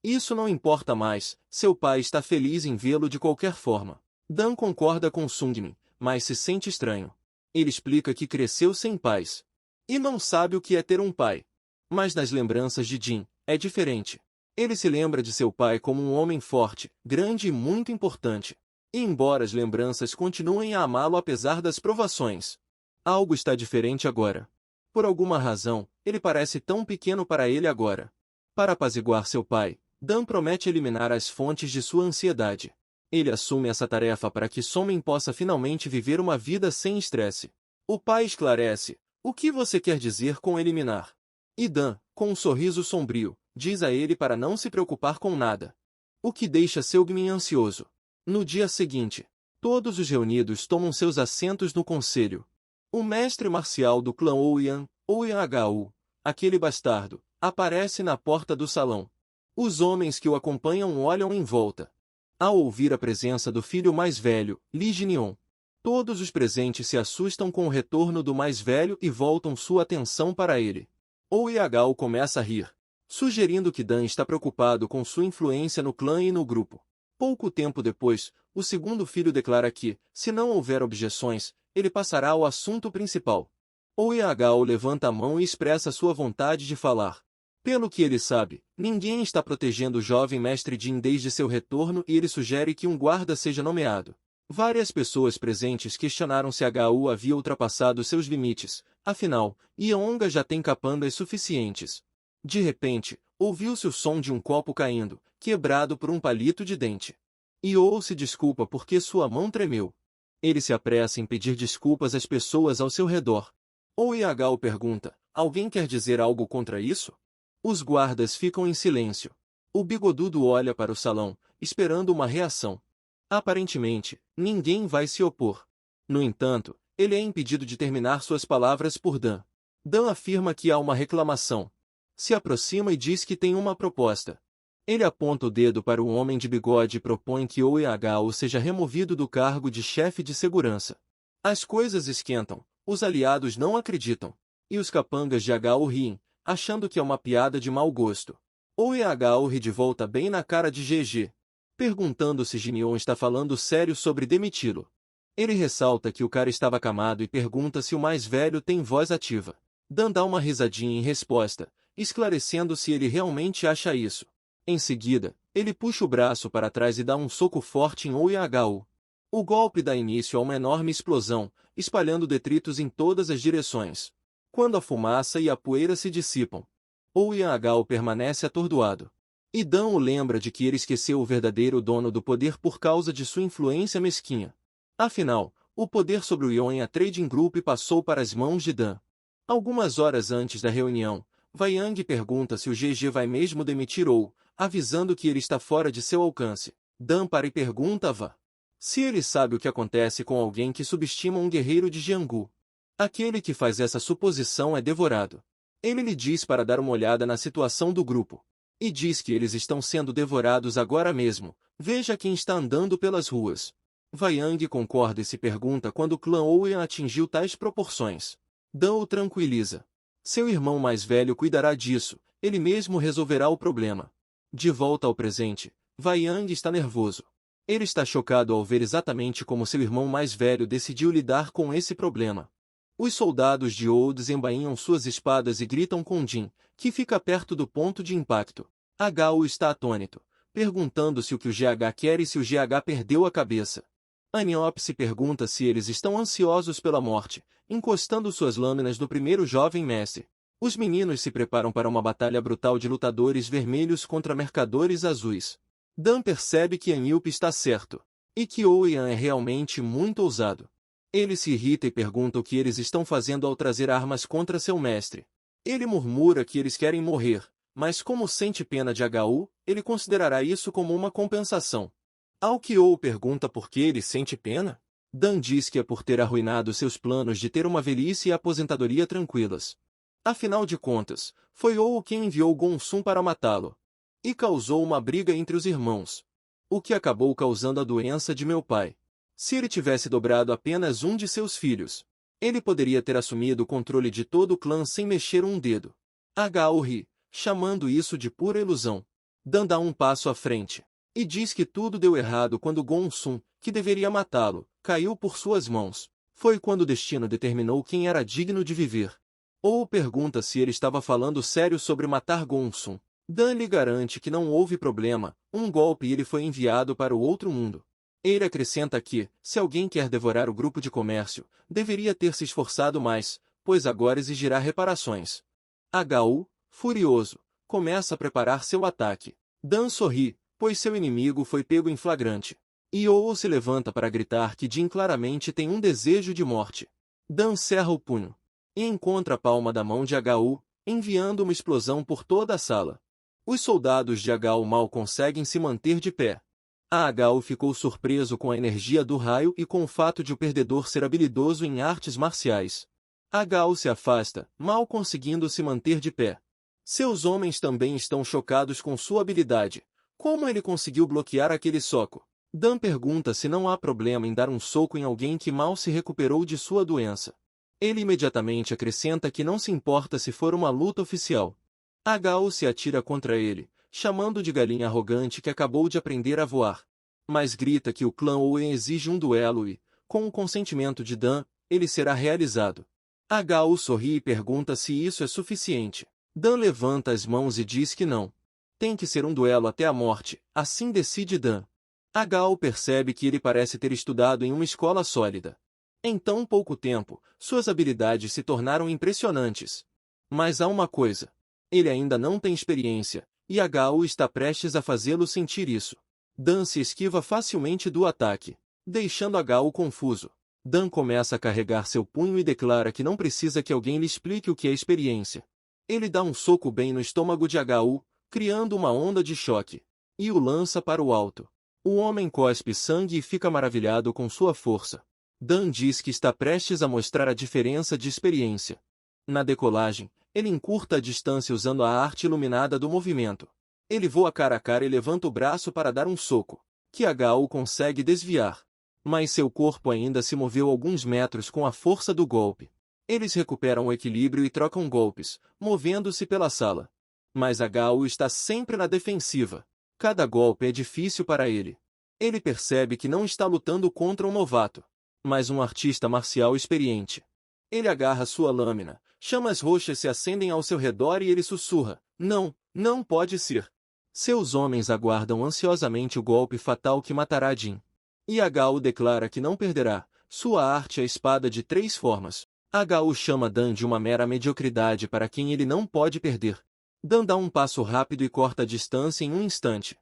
Isso não importa mais, seu pai está feliz em vê-lo de qualquer forma. Dan concorda com Sungmin, mas se sente estranho. Ele explica que cresceu sem pais. E não sabe o que é ter um pai. Mas nas lembranças de Jin, é diferente. Ele se lembra de seu pai como um homem forte, grande e muito importante. E embora as lembranças continuem a amá-lo apesar das provações, algo está diferente agora. Por alguma razão, ele parece tão pequeno para ele agora. Para apaziguar seu pai, Dan promete eliminar as fontes de sua ansiedade. Ele assume essa tarefa para que Somin possa finalmente viver uma vida sem estresse. O pai esclarece: o que você quer dizer com eliminar? E Dan, com um sorriso sombrio, diz a ele para não se preocupar com nada. O que deixa Seugmin ansioso. No dia seguinte, todos os reunidos tomam seus assentos no conselho. O mestre marcial do clã Ouyang, Ouyang-Hou, aquele bastardo, aparece na porta do salão. Os homens que o acompanham olham em volta. Ao ouvir a presença do filho mais velho, Li Jinion, todos os presentes se assustam com o retorno do mais velho e voltam sua atenção para ele. Ouyang-Hou começa a rir, sugerindo que Dan está preocupado com sua influência no clã e no grupo. Pouco tempo depois, o segundo filho declara que, se não houver objeções, ele passará ao assunto principal. Ouyang-Hou levanta a mão e expressa sua vontade de falar. Pelo que ele sabe, ninguém está protegendo o jovem mestre Jin desde seu retorno e ele sugere que um guarda seja nomeado. Várias pessoas presentes questionaram se Hou havia ultrapassado seus limites, afinal, Yeonga já tem capangas suficientes. De repente, ouviu-se o som de um copo caindo, quebrado por um palito de dente. Yeon se desculpa porque sua mão tremeu. Ele se apressa em pedir desculpas às pessoas ao seu redor. Ouyang-Hou pergunta: alguém quer dizer algo contra isso? Os guardas ficam em silêncio. O bigodudo olha para o salão, esperando uma reação. Aparentemente, ninguém vai se opor. No entanto, ele é impedido de terminar suas palavras por Dan. Dan afirma que há uma reclamação. Se aproxima e diz que tem uma proposta. Ele aponta o dedo para o homem de bigode e propõe que Ouyang-Hou seja removido do cargo de chefe de segurança. As coisas esquentam, os aliados não acreditam. E os capangas de Hou riem, achando que é uma piada de mau gosto. Ouyang-Hou ri de volta bem na cara de GG, perguntando se Jinion está falando sério sobre demiti-lo. Ele ressalta que o cara estava acamado e pergunta se o mais velho tem voz ativa. Dan dá uma risadinha em resposta, esclarecendo se ele realmente acha isso. Em seguida, ele puxa o braço para trás e dá um soco forte em Oyahu. O golpe dá início a uma enorme explosão, espalhando detritos em todas as direções. Quando a fumaça e a poeira se dissipam, Oyahu permanece atordoado. E Dan o lembra de que ele esqueceu o verdadeiro dono do poder por causa de sua influência mesquinha. Afinal, o poder sobre o Yonya Trading Group passou para as mãos de Dan. Algumas horas antes da reunião, Wang pergunta se o GG vai mesmo demitir Ou, avisando que ele está fora de seu alcance. Dan para e pergunta a Va se ele sabe o que acontece com alguém que subestima um guerreiro de Jianghu. Aquele que faz essa suposição é devorado. Ele lhe diz para dar uma olhada na situação do grupo. E diz que eles estão sendo devorados agora mesmo. Veja quem está andando pelas ruas. Wang concorda e se pergunta quando o clã Owen atingiu tais proporções. Dan o tranquiliza. Seu irmão mais velho cuidará disso, ele mesmo resolverá o problema. De volta ao presente, Wang está nervoso. Ele está chocado ao ver exatamente como seu irmão mais velho decidiu lidar com esse problema. Os soldados de Ou desembainham suas espadas e gritam com Jin, que fica perto do ponto de impacto. Hu está atônito, perguntando se o que o GH quer e se o GH perdeu a cabeça. Aniop se pergunta se eles estão ansiosos pela morte, encostando suas lâminas no primeiro jovem mestre. Os meninos se preparam para uma batalha brutal de lutadores vermelhos contra mercadores azuis. Dan percebe que Aniop está certo, e que Oyan é realmente muito ousado. Ele se irrita e pergunta o que eles estão fazendo ao trazer armas contra seu mestre. Ele murmura que eles querem morrer, mas como sente pena de Hu, ele considerará isso como uma compensação. Ao que Ou pergunta por que ele sente pena, Dan diz que é por ter arruinado seus planos de ter uma velhice e aposentadoria tranquilas. Afinal de contas, foi Ou quem enviou Gongsun para matá-lo. E causou uma briga entre os irmãos. O que acabou causando a doença de meu pai. Se ele tivesse dobrado apenas um de seus filhos, ele poderia ter assumido o controle de todo o clã sem mexer um dedo. Hu ri, chamando isso de pura ilusão. Dan dá um passo à frente. E diz que tudo deu errado quando Gongsun, que deveria matá-lo, caiu por suas mãos. Foi quando o destino determinou quem era digno de viver. Ou pergunta se ele estava falando sério sobre matar Gongsun. Dan lhe garante que não houve problema, um golpe e ele foi enviado para o outro mundo. Ele acrescenta que, se alguém quer devorar o grupo de comércio, deveria ter se esforçado mais, pois agora exigirá reparações. Hu, furioso, começa a preparar seu ataque. Dan sorri, pois seu inimigo foi pego em flagrante. E Ou se levanta para gritar que Jin claramente tem um desejo de morte. Dan cerra o punho e encontra a palma da mão de Hu, enviando uma explosão por toda a sala. Os soldados de Hu mal conseguem se manter de pé. Hu ficou surpreso com a energia do raio e com o fato de o perdedor ser habilidoso em artes marciais. Hu se afasta, mal conseguindo se manter de pé. Seus homens também estão chocados com sua habilidade. Como ele conseguiu bloquear aquele soco? Dan pergunta se não há problema em dar um soco em alguém que mal se recuperou de sua doença. Ele imediatamente acrescenta que não se importa se for uma luta oficial. Hu se atira contra ele, chamando de galinha arrogante que acabou de aprender a voar. Mas grita que o clã Owen exige um duelo e, com o consentimento de Dan, ele será realizado. Hu sorri e pergunta se isso é suficiente. Dan levanta as mãos e diz que não. Tem que ser um duelo até a morte, assim decide Dan. Hu percebe que ele parece ter estudado em uma escola sólida. Em tão pouco tempo, suas habilidades se tornaram impressionantes. Mas há uma coisa. Ele ainda não tem experiência, e Hu está prestes a fazê-lo sentir isso. Dan se esquiva facilmente do ataque, deixando Hu confuso. Dan começa a carregar seu punho e declara que não precisa que alguém lhe explique o que é experiência. Ele dá um soco bem no estômago de Hu, criando uma onda de choque, e o lança para o alto. O homem cospe sangue e fica maravilhado com sua força. Dan diz que está prestes a mostrar a diferença de experiência. Na decolagem, ele encurta a distância usando a arte iluminada do movimento. Ele voa cara a cara e levanta o braço para dar um soco, que Hu consegue desviar. Mas seu corpo ainda se moveu alguns metros com a força do golpe. Eles recuperam o equilíbrio e trocam golpes, movendo-se pela sala. Mas Hu está sempre na defensiva. Cada golpe é difícil para ele. Ele percebe que não está lutando contra um novato, mas um artista marcial experiente. Ele agarra sua lâmina, chamas roxas se acendem ao seu redor e ele sussurra: não, não pode ser. Seus homens aguardam ansiosamente o golpe fatal que matará Jin. Yagao declara que não perderá. Sua arte é a espada de 3 formas. Yagao chama Dan de uma mera mediocridade para quem ele não pode perder. Dan dá um passo rápido e corta a distância em um instante.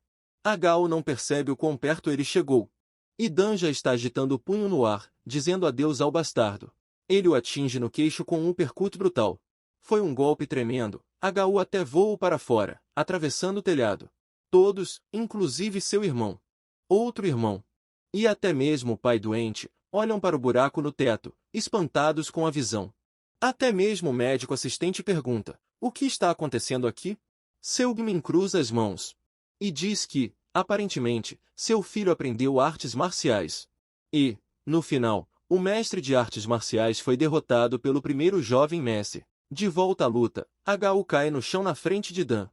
Yagao não percebe o quão perto ele chegou. E Dan já está agitando o punho no ar, dizendo adeus ao bastardo. Ele o atinge no queixo com um uppercut brutal. Foi um golpe tremendo. Yagao até voou para fora, atravessando o telhado. Todos, inclusive seu irmão, outro irmão, e até mesmo o pai doente, olham para o buraco no teto, espantados com a visão. Até mesmo o médico assistente pergunta: o que está acontecendo aqui? Seugmin cruza as mãos e diz que, aparentemente, seu filho aprendeu artes marciais. E, no final, o mestre de artes marciais foi derrotado pelo primeiro jovem mestre. De volta à luta, Yagao cai no chão na frente de Dan.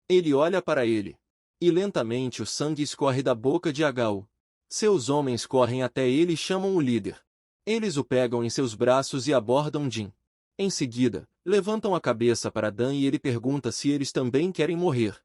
Ele olha para ele. E lentamente o sangue escorre da boca de Yagao. Seus homens correm até ele e chamam o líder. Eles o pegam em seus braços e abordam Jin. Em seguida, levantam a cabeça para Dan e ele pergunta se eles também querem morrer.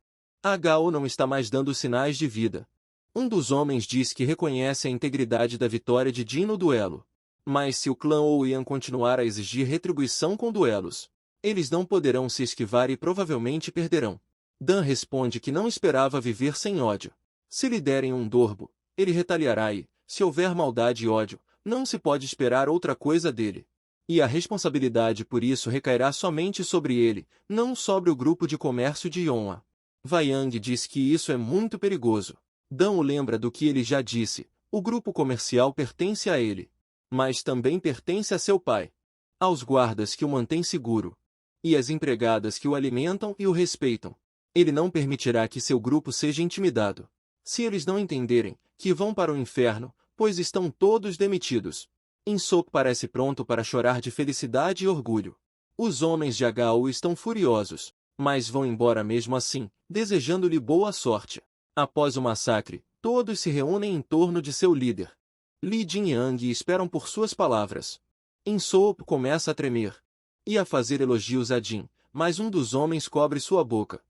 Yagao não está mais dando sinais de vida. Um dos homens diz que reconhece a integridade da vitória de Jin no duelo. Mas se o clã Ouyang continuar a exigir retribuição com duelos, eles não poderão se esquivar e provavelmente perderão. Dan responde que não esperava viver sem ódio. Se lhe derem um dorbo, ele retaliará e, se houver maldade e ódio, não se pode esperar outra coisa dele. E a responsabilidade por isso recairá somente sobre ele, não sobre o grupo de comércio de Yonhua. Vaiyang diz que isso é muito perigoso. Dan o lembra do que ele já disse: o grupo comercial pertence a ele, mas também pertence a seu pai, aos guardas que o mantêm seguro, e às empregadas que o alimentam e o respeitam. Ele não permitirá que seu grupo seja intimidado. Se eles não entenderem, que vão para o inferno, pois estão todos demitidos. Insop parece pronto para chorar de felicidade e orgulho. Os homens de Yagao estão furiosos, mas vão embora mesmo assim, desejando-lhe boa sorte. Após o massacre, todos se reúnem em torno de seu líder, Li Jingyang, e esperam por suas palavras. Insop começa a tremer e a fazer elogios a Jin, mas um dos homens cobre sua boca.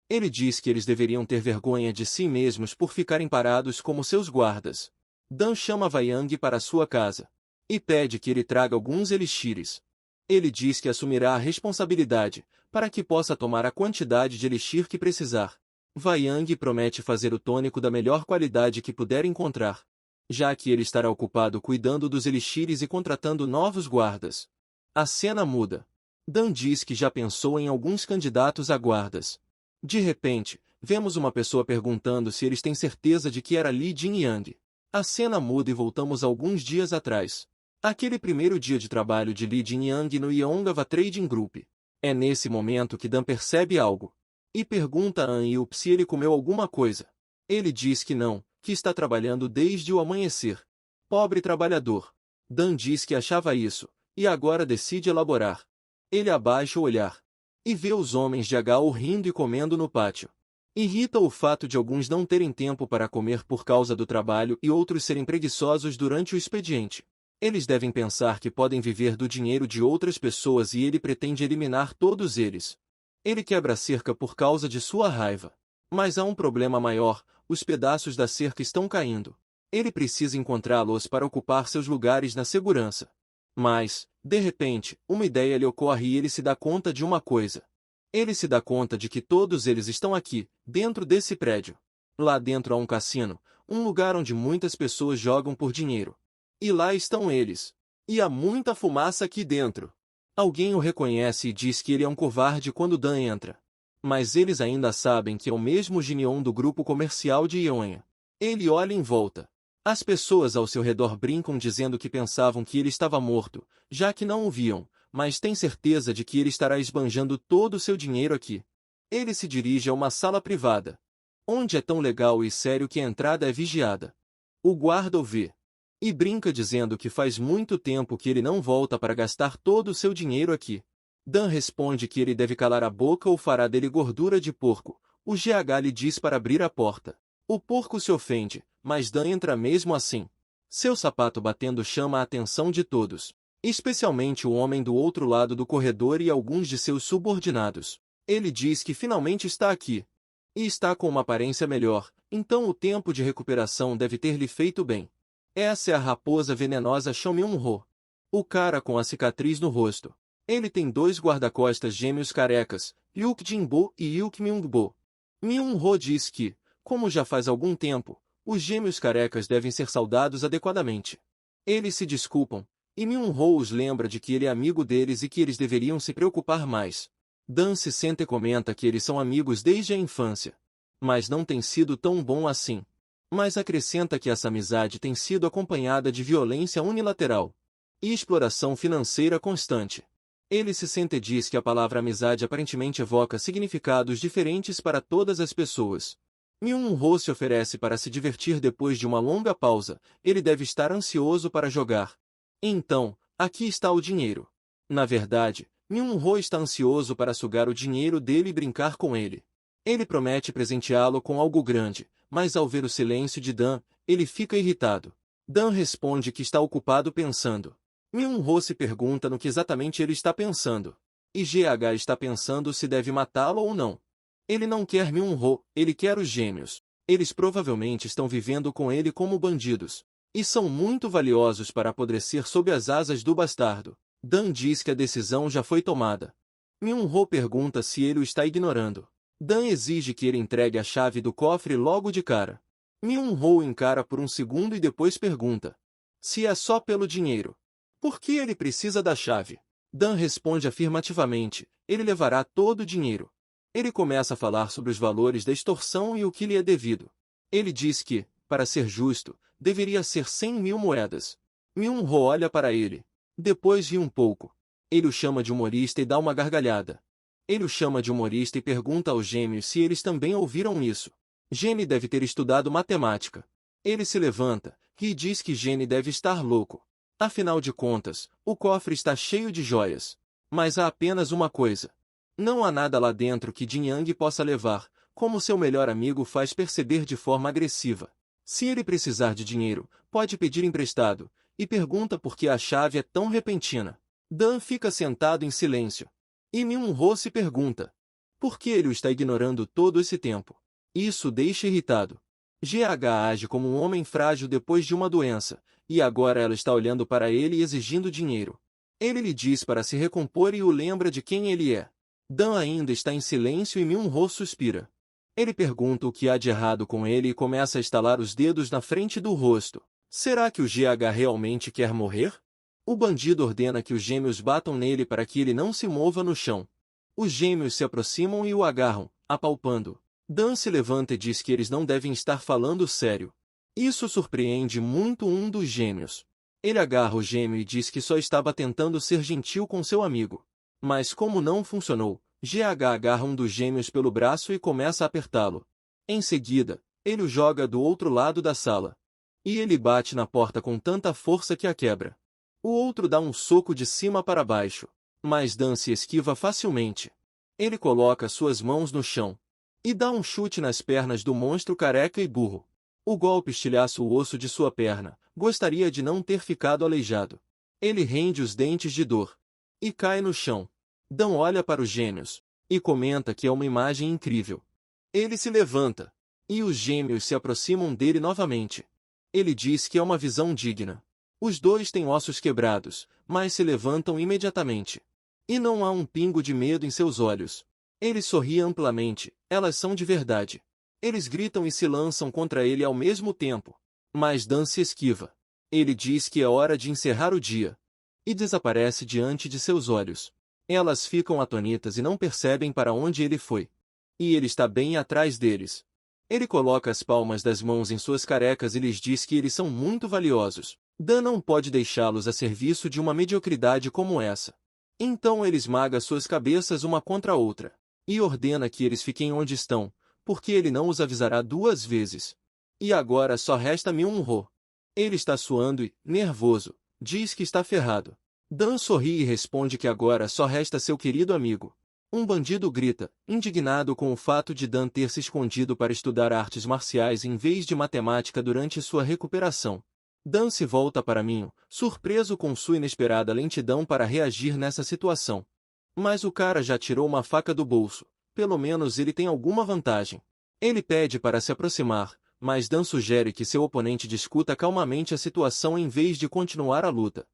Ele diz que eles deveriam ter vergonha de si mesmos por ficarem parados como seus guardas. Dan chama Vaiyang para sua casa e pede que ele traga alguns elixires. Ele diz que assumirá a responsabilidade, para que possa tomar a quantidade de elixir que precisar. Vaiyang promete fazer o tônico da melhor qualidade que puder encontrar, já que ele estará ocupado cuidando dos elixires e contratando novos guardas. A cena muda. Dan diz que já pensou em alguns candidatos a guardas. De repente, vemos uma pessoa perguntando se eles têm certeza de que era Li Jingyang. A cena muda e voltamos alguns dias atrás. Aquele primeiro dia de trabalho de Li Jingyang no Yongava Trading Group. É nesse momento que Dan percebe algo. E pergunta a An Yup se ele comeu alguma coisa. Ele diz que não, que está trabalhando desde o amanhecer. Pobre trabalhador. Dan diz que achava isso, e agora decide elaborar. Ele abaixa o olhar e vê os homens de Yagao rindo e comendo no pátio. Irrita o fato de alguns não terem tempo para comer por causa do trabalho e outros serem preguiçosos durante o expediente. Eles devem pensar que podem viver do dinheiro de outras pessoas e ele pretende eliminar todos eles. Ele quebra a cerca por causa de sua raiva. Mas há um problema maior: os pedaços da cerca estão caindo. Ele precisa encontrá-los para ocupar seus lugares na segurança. Mas, de repente, uma ideia lhe ocorre e ele se dá conta de uma coisa. Ele se dá conta de que todos eles estão aqui, dentro desse prédio. Lá dentro há um cassino, um lugar onde muitas pessoas jogam por dinheiro. E lá estão eles. E há muita fumaça aqui dentro. Alguém o reconhece e diz que ele é um covarde quando Dan entra. Mas eles ainda sabem que é o mesmo Jinyon do grupo comercial de Yonhua. Ele olha em volta. As pessoas ao seu redor brincam dizendo que pensavam que ele estava morto, já que não o viam, mas tem certeza de que ele estará esbanjando todo o seu dinheiro aqui. Ele se dirige a uma sala privada, onde é tão legal e sério que a entrada é vigiada. O guarda o vê e brinca dizendo que faz muito tempo que ele não volta para gastar todo o seu dinheiro aqui. Dan responde que ele deve calar a boca ou fará dele gordura de porco. O GH lhe diz para abrir a porta. O porco se ofende, mas Dan entra mesmo assim. Seu sapato batendo chama a atenção de todos, especialmente o homem do outro lado do corredor e alguns de seus subordinados. Ele diz que finalmente está aqui. E está com uma aparência melhor, então o tempo de recuperação deve ter lhe feito bem. Essa é a raposa venenosa Shan Myung-ho. O cara com a cicatriz no rosto. Ele tem 2 guarda-costas gêmeos carecas, Yuk Jin-bo e Yuk Myung-bo. Myung-ho diz que, como já faz algum tempo, os gêmeos carecas devem ser saudados adequadamente. Eles se desculpam, e Myung-ho os lembra de que ele é amigo deles e que eles deveriam se preocupar mais. Dan se sente e comenta que eles são amigos desde a infância. Mas não tem sido tão bom assim. Mas acrescenta que essa amizade tem sido acompanhada de violência unilateral e exploração financeira constante. Ele se sente e diz que a palavra amizade aparentemente evoca significados diferentes para todas as pessoas. Myung-ho se oferece para se divertir depois de uma longa pausa, ele deve estar ansioso para jogar. Então, aqui está o dinheiro. Na verdade, Myung-ho está ansioso para sugar o dinheiro dele e brincar com ele. Ele promete presenteá-lo com algo grande, mas ao ver o silêncio de Dan, ele fica irritado. Dan responde que está ocupado pensando. Myung-ho se pergunta no que exatamente ele está pensando. E GH está pensando se deve matá-lo ou não. Ele não quer Myung-ho, ele quer os gêmeos. Eles provavelmente estão vivendo com ele como bandidos. E são muito valiosos para apodrecer sob as asas do bastardo. Dan diz que a decisão já foi tomada. Myung-ho pergunta se ele o está ignorando. Dan exige que ele entregue a chave do cofre logo de cara. Myung-ho encara por um segundo e depois pergunta: se é só pelo dinheiro, por que ele precisa da chave? Dan responde afirmativamente: ele levará todo o dinheiro. Ele começa a falar sobre os valores da extorsão e o que lhe é devido. Ele diz que, para ser justo, deveria ser 100.000 moedas. Myung-ho olha para ele. Depois ri um pouco. Ele o chama de humorista e dá uma gargalhada. Ele o chama de humorista e pergunta aos gêmeos se eles também ouviram isso. Gene deve ter estudado matemática. Ele se levanta, ri e diz que Gene deve estar louco. Afinal de contas, o cofre está cheio de joias. Mas há apenas uma coisa. Não há nada lá dentro que Jin Yang possa levar, como seu melhor amigo faz perceber de forma agressiva. Se ele precisar de dinheiro, pode pedir emprestado, e pergunta por que a chave é tão repentina. Dan fica sentado em silêncio. E Myung-ho se pergunta: por que ele o está ignorando todo esse tempo? Isso o deixa irritado. GH age como um homem frágil depois de uma doença, e agora ela está olhando para ele e exigindo dinheiro. Ele lhe diz para se recompor e o lembra de quem ele é. Dan ainda está em silêncio e Myung-ho suspira. Ele pergunta o que há de errado com ele e começa a estalar os dedos na frente do rosto. Será que o GH realmente quer morrer? O bandido ordena que os gêmeos batam nele para que ele não se mova no chão. Os gêmeos se aproximam e o agarram, apalpando. Dan se levanta e diz que eles não devem estar falando sério. Isso surpreende muito um dos gêmeos. Ele agarra o gêmeo e diz que só estava tentando ser gentil com seu amigo. Mas como não funcionou, GH agarra um dos gêmeos pelo braço e começa a apertá-lo. Em seguida, ele o joga do outro lado da sala. E ele bate na porta com tanta força que a quebra. O outro dá um soco de cima para baixo. Mas Dan se esquiva facilmente. Ele coloca suas mãos no chão. E dá um chute nas pernas do monstro careca e burro. O golpe estilhaça o osso de sua perna. Gostaria de não ter ficado aleijado. Ele rende os dentes de dor. E cai no chão. Dan olha para os gêmeos. E comenta que é uma imagem incrível. Ele se levanta. E os gêmeos se aproximam dele novamente. Ele diz que é uma visão digna. Os dois têm ossos quebrados, mas se levantam imediatamente. E não há um pingo de medo em seus olhos. Ele sorri amplamente, elas são de verdade. Eles gritam e se lançam contra ele ao mesmo tempo. Mas Dan se esquiva. Ele diz que é hora de encerrar o dia. E desaparece diante de seus olhos. Elas ficam atônitas e não percebem para onde ele foi. E ele está bem atrás deles. Ele coloca as palmas das mãos em suas carecas e lhes diz que eles são muito valiosos. Dan não pode deixá-los a serviço de uma mediocridade como essa. Então ele esmaga suas cabeças uma contra a outra. E ordena que eles fiquem onde estão, porque ele não os avisará 2 vezes. E agora só resta Myung-ho. Ele está suando e, nervoso, diz que está ferrado. Dan sorri e responde que agora só resta seu querido amigo. Um bandido grita, indignado com o fato de Dan ter se escondido para estudar artes marciais em vez de matemática durante sua recuperação. Dan se volta para Minho, surpreso com sua inesperada lentidão para reagir nessa situação. Mas o cara já tirou uma faca do bolso, pelo menos ele tem alguma vantagem. Ele pede para se aproximar, mas Dan sugere que seu oponente discuta calmamente a situação em vez de continuar a luta.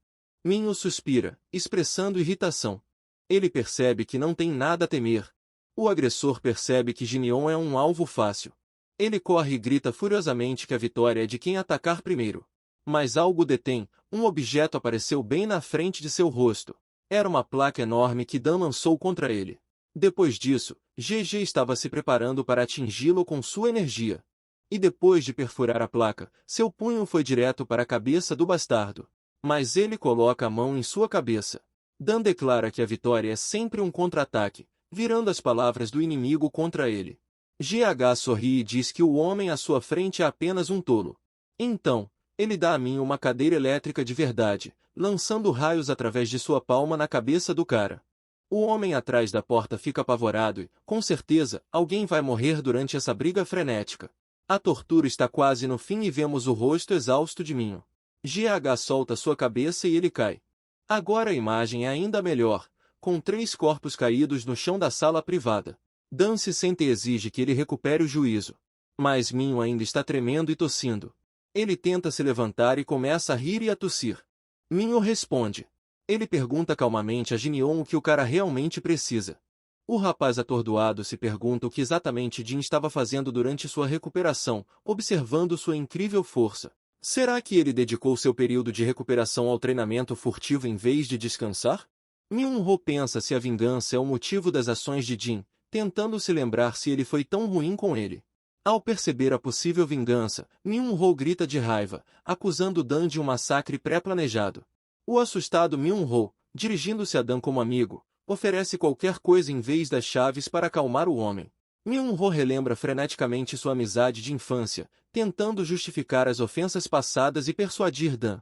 Minho suspira, expressando irritação. Ele percebe que não tem nada a temer. O agressor percebe que Ginion é um alvo fácil. Ele corre e grita furiosamente que a vitória é de quem atacar primeiro. Mas algo detém, um objeto apareceu bem na frente de seu rosto. Era uma placa enorme que Dan lançou contra ele. Depois disso, GG estava se preparando para atingi-lo com sua energia. E depois de perfurar a placa, seu punho foi direto para a cabeça do bastardo. Mas ele coloca a mão em sua cabeça. Dan declara que a vitória é sempre um contra-ataque, virando as palavras do inimigo contra ele. GH sorri e diz que o homem à sua frente é apenas um tolo. Então, ele dá a mim uma cadeira elétrica de verdade, lançando raios através de sua palma na cabeça do cara. O homem atrás da porta fica apavorado e, com certeza, alguém vai morrer durante essa briga frenética. A tortura está quase no fim e vemos o rosto exausto de Minho. GH solta sua cabeça e ele cai. Agora a imagem é ainda melhor, com 3 corpos caídos no chão da sala privada. Dan se sente e exige que ele recupere o juízo. Mas Minho ainda está tremendo e tossindo. Ele tenta se levantar e começa a rir e a tossir. Minho responde. Ele pergunta calmamente a Ginion o que o cara realmente precisa. O rapaz atordoado se pergunta o que exatamente Jin estava fazendo durante sua recuperação, observando sua incrível força. Será que ele dedicou seu período de recuperação ao treinamento furtivo em vez de descansar? Myung-ho pensa se a vingança é o motivo das ações de Jin, tentando se lembrar se ele foi tão ruim com ele. Ao perceber a possível vingança, Myung-ho grita de raiva, acusando Dan de um massacre pré-planejado. O assustado Myung-ho, dirigindo-se a Dan como amigo, oferece qualquer coisa em vez das chaves para acalmar o homem. Myung-ho relembra freneticamente sua amizade de infância, tentando justificar as ofensas passadas e persuadir Dan.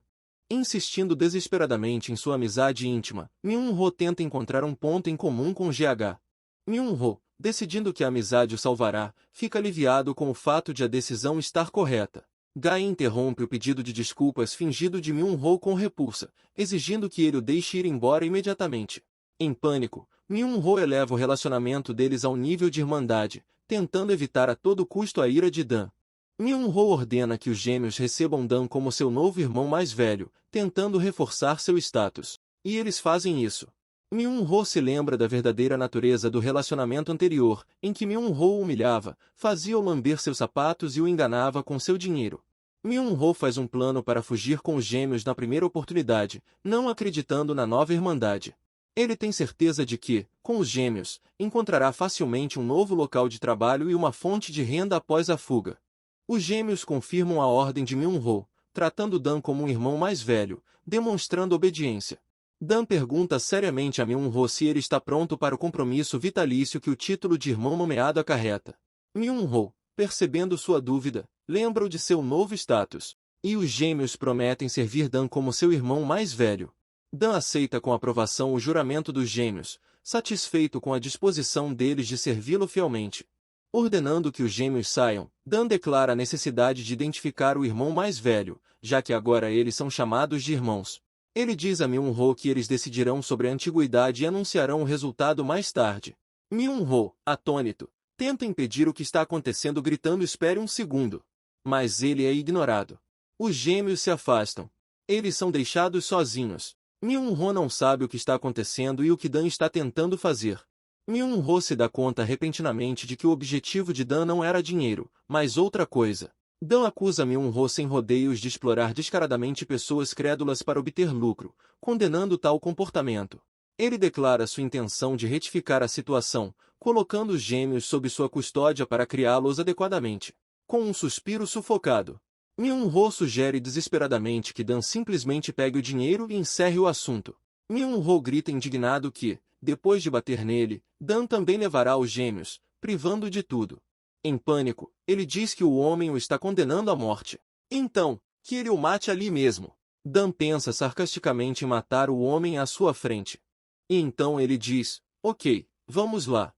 Insistindo desesperadamente em sua amizade íntima, Myung-ho tenta encontrar um ponto em comum com GH. Myung-ho, decidindo que a amizade o salvará, fica aliviado com o fato de a decisão estar correta. Gai interrompe o pedido de desculpas fingido de Myung-ho com repulsa, exigindo que ele o deixe ir embora imediatamente. Em pânico, Myung-ho eleva o relacionamento deles ao nível de irmandade, tentando evitar a todo custo a ira de Dan. Myung-ho ordena que os gêmeos recebam Dan como seu novo irmão mais velho, tentando reforçar seu status. E eles fazem isso. Myung-ho se lembra da verdadeira natureza do relacionamento anterior, em que Myung-ho o humilhava, fazia-o lamber seus sapatos e o enganava com seu dinheiro. Myung-ho faz um plano para fugir com os gêmeos na primeira oportunidade, não acreditando na nova irmandade. Ele tem certeza de que, com os gêmeos, encontrará facilmente um novo local de trabalho e uma fonte de renda após a fuga. Os gêmeos confirmam a ordem de Myung-ho, tratando Dan como um irmão mais velho, demonstrando obediência. Dan pergunta seriamente a Myung-ho se ele está pronto para o compromisso vitalício que o título de irmão nomeado acarreta. Myung-ho, percebendo sua dúvida, lembra-o de seu novo status. E os gêmeos prometem servir Dan como seu irmão mais velho. Dan aceita com aprovação o juramento dos gêmeos, satisfeito com a disposição deles de servi-lo fielmente. Ordenando que os gêmeos saiam, Dan declara a necessidade de identificar o irmão mais velho, já que agora eles são chamados de irmãos. Ele diz a Myung-ho que eles decidirão sobre a antiguidade e anunciarão o resultado mais tarde. Myung-ho, atônito, tenta impedir o que está acontecendo gritando "espere um segundo". Mas ele é ignorado. Os gêmeos se afastam. Eles são deixados sozinhos. Myung-ho não sabe o que está acontecendo e o que Dan está tentando fazer. Myung-ho se dá conta repentinamente de que o objetivo de Dan não era dinheiro, mas outra coisa. Dan acusa Myung-ho sem rodeios de explorar descaradamente pessoas crédulas para obter lucro, condenando tal comportamento. Ele declara sua intenção de retificar a situação, colocando os gêmeos sob sua custódia para criá-los adequadamente. Com um suspiro sufocado, Myung-ho sugere desesperadamente que Dan simplesmente pegue o dinheiro e encerre o assunto. Myung-ho grita indignado que, depois de bater nele, Dan também levará os gêmeos, privando de tudo. Em pânico, ele diz que o homem o está condenando à morte. Então, que ele o mate ali mesmo. Dan pensa sarcasticamente em matar o homem à sua frente. E então ele diz, ok, vamos lá.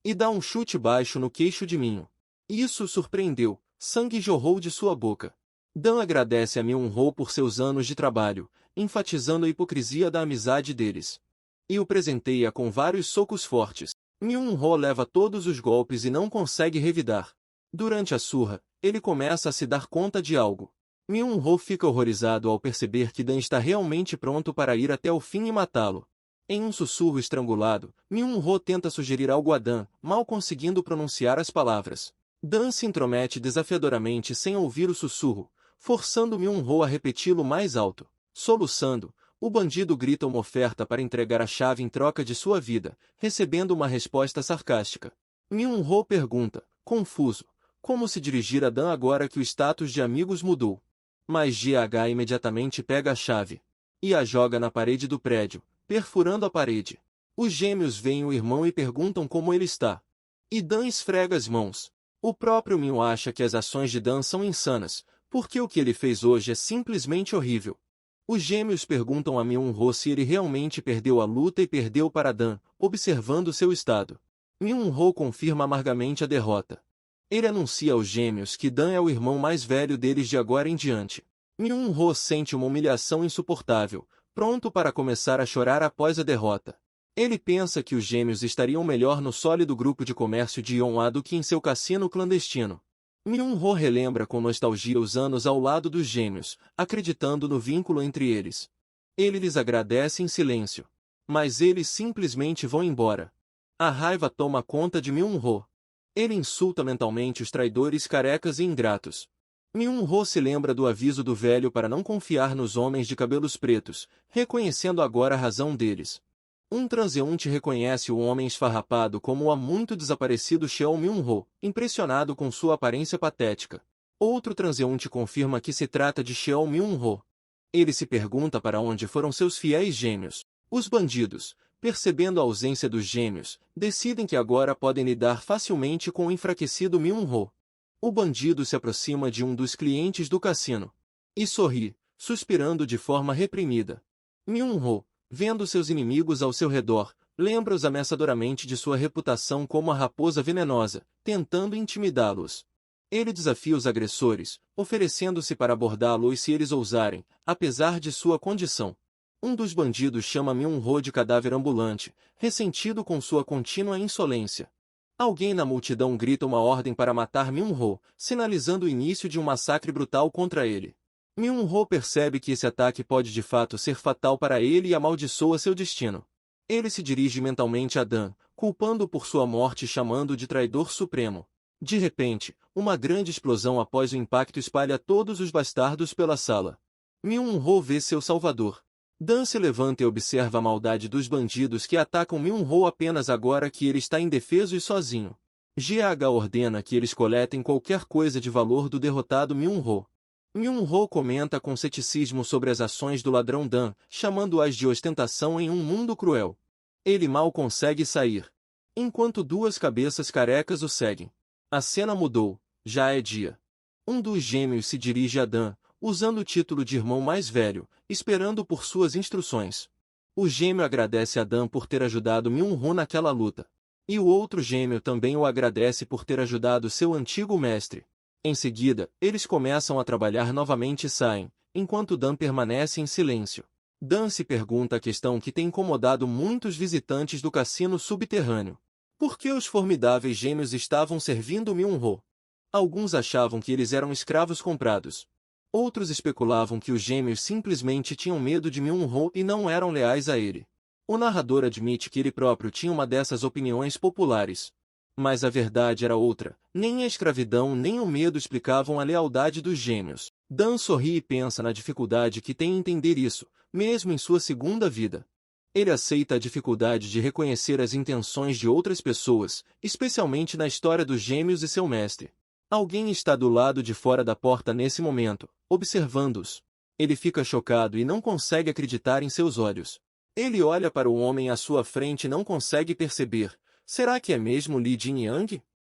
E dá um chute baixo no queixo de Minho. Isso o surpreendeu, sangue jorrou de sua boca. Dan agradece a Myung-ho por seus anos de trabalho, enfatizando a hipocrisia da amizade deles. E o presenteia com vários socos fortes. Myung-ho leva todos os golpes e não consegue revidar. Durante a surra, ele começa a se dar conta de algo. Myung-ho fica horrorizado ao perceber que Dan está realmente pronto para ir até o fim e matá-lo. Em um sussurro estrangulado, Myung-ho tenta sugerir algo a Dan, mal conseguindo pronunciar as palavras. Dan se intromete desafiadoramente sem ouvir o sussurro, forçando Myung-ho a repeti-lo mais alto. Soluçando, o bandido grita uma oferta para entregar a chave em troca de sua vida, recebendo uma resposta sarcástica. Myung-ho pergunta, confuso, como se dirigir a Dan agora que o status de amigos mudou. Mas GH imediatamente pega a chave e a joga na parede do prédio, perfurando a parede. Os gêmeos veem o irmão e perguntam como ele está. E Dan esfrega as mãos. O próprio Myung acha que as ações de Dan são insanas, porque o que ele fez hoje é simplesmente horrível. Os gêmeos perguntam a Myung-ho se ele realmente perdeu a luta e perdeu para Dan, observando seu estado. Myung-ho confirma amargamente a derrota. Ele anuncia aos gêmeos que Dan é o irmão mais velho deles de agora em diante. Myung-ho sente uma humilhação insuportável, pronto para começar a chorar após a derrota. Ele pensa que os gêmeos estariam melhor no sólido grupo de comércio de Yonhwa do que em seu cassino clandestino. Myung-ho relembra com nostalgia os anos ao lado dos gêmeos, acreditando no vínculo entre eles. Ele lhes agradece em silêncio. Mas eles simplesmente vão embora. A raiva toma conta de Myung-ho. Ele insulta mentalmente os traidores carecas e ingratos. Myung-ho se lembra do aviso do velho para não confiar nos homens de cabelos pretos, reconhecendo agora a razão deles. Um transeunte reconhece o homem esfarrapado como o há muito desaparecido Cheol Myung-ho, impressionado com sua aparência patética. Outro transeunte confirma que se trata de Cheol Myung-ho. Ele se pergunta para onde foram seus fiéis gêmeos. Os bandidos, percebendo a ausência dos gêmeos, decidem que agora podem lidar facilmente com o enfraquecido Myung-ho. O bandido se aproxima de um dos clientes do cassino e sorri, suspirando de forma reprimida. Myung-ho, vendo seus inimigos ao seu redor, lembra-os ameaçadoramente de sua reputação como a raposa venenosa, tentando intimidá-los. Ele desafia os agressores, oferecendo-se para abordá-los se eles ousarem, apesar de sua condição. Um dos bandidos chama Myung-ho de cadáver ambulante, ressentido com sua contínua insolência. Alguém na multidão grita uma ordem para matar Myung-ho, sinalizando o início de um massacre brutal contra ele. Myung-ho percebe que esse ataque pode de fato ser fatal para ele e amaldiçoa seu destino. Ele se dirige mentalmente a Dan, culpando-o por sua morte e chamando-o de traidor supremo. De repente, uma grande explosão após o impacto espalha todos os bastardos pela sala. Myung-ho vê seu salvador. Dan se levanta e observa a maldade dos bandidos que atacam Myung-ho apenas agora que ele está indefeso e sozinho. GH ordena que eles coletem qualquer coisa de valor do derrotado Myung-ho. Myung-ho comenta com ceticismo sobre as ações do ladrão Dan, chamando-as de ostentação em um mundo cruel. Ele mal consegue sair, enquanto duas cabeças carecas o seguem. A cena mudou, já é dia. Um dos gêmeos se dirige a Dan, usando o título de irmão mais velho, esperando por suas instruções. O gêmeo agradece a Dan por ter ajudado Myung-ho naquela luta. E o outro gêmeo também o agradece por ter ajudado seu antigo mestre. Em seguida, eles começam a trabalhar novamente e saem, enquanto Dan permanece em silêncio. Dan se pergunta a questão que tem incomodado muitos visitantes do cassino subterrâneo. Por que os formidáveis gêmeos estavam servindo Myung-ho? Alguns achavam que eles eram escravos comprados. Outros especulavam que os gêmeos simplesmente tinham medo de Myung-ho e não eram leais a ele. O narrador admite que ele próprio tinha uma dessas opiniões populares. Mas a verdade era outra. Nem a escravidão nem o medo explicavam a lealdade dos gêmeos. Dan sorri e pensa na dificuldade que tem em entender isso, mesmo em sua segunda vida. Ele aceita a dificuldade de reconhecer as intenções de outras pessoas, especialmente na história dos gêmeos e seu mestre. Alguém está do lado de fora da porta nesse momento, observando-os. Ele fica chocado e não consegue acreditar em seus olhos. Ele olha para o homem à sua frente e não consegue perceber. Será que é mesmo Li Jingyang?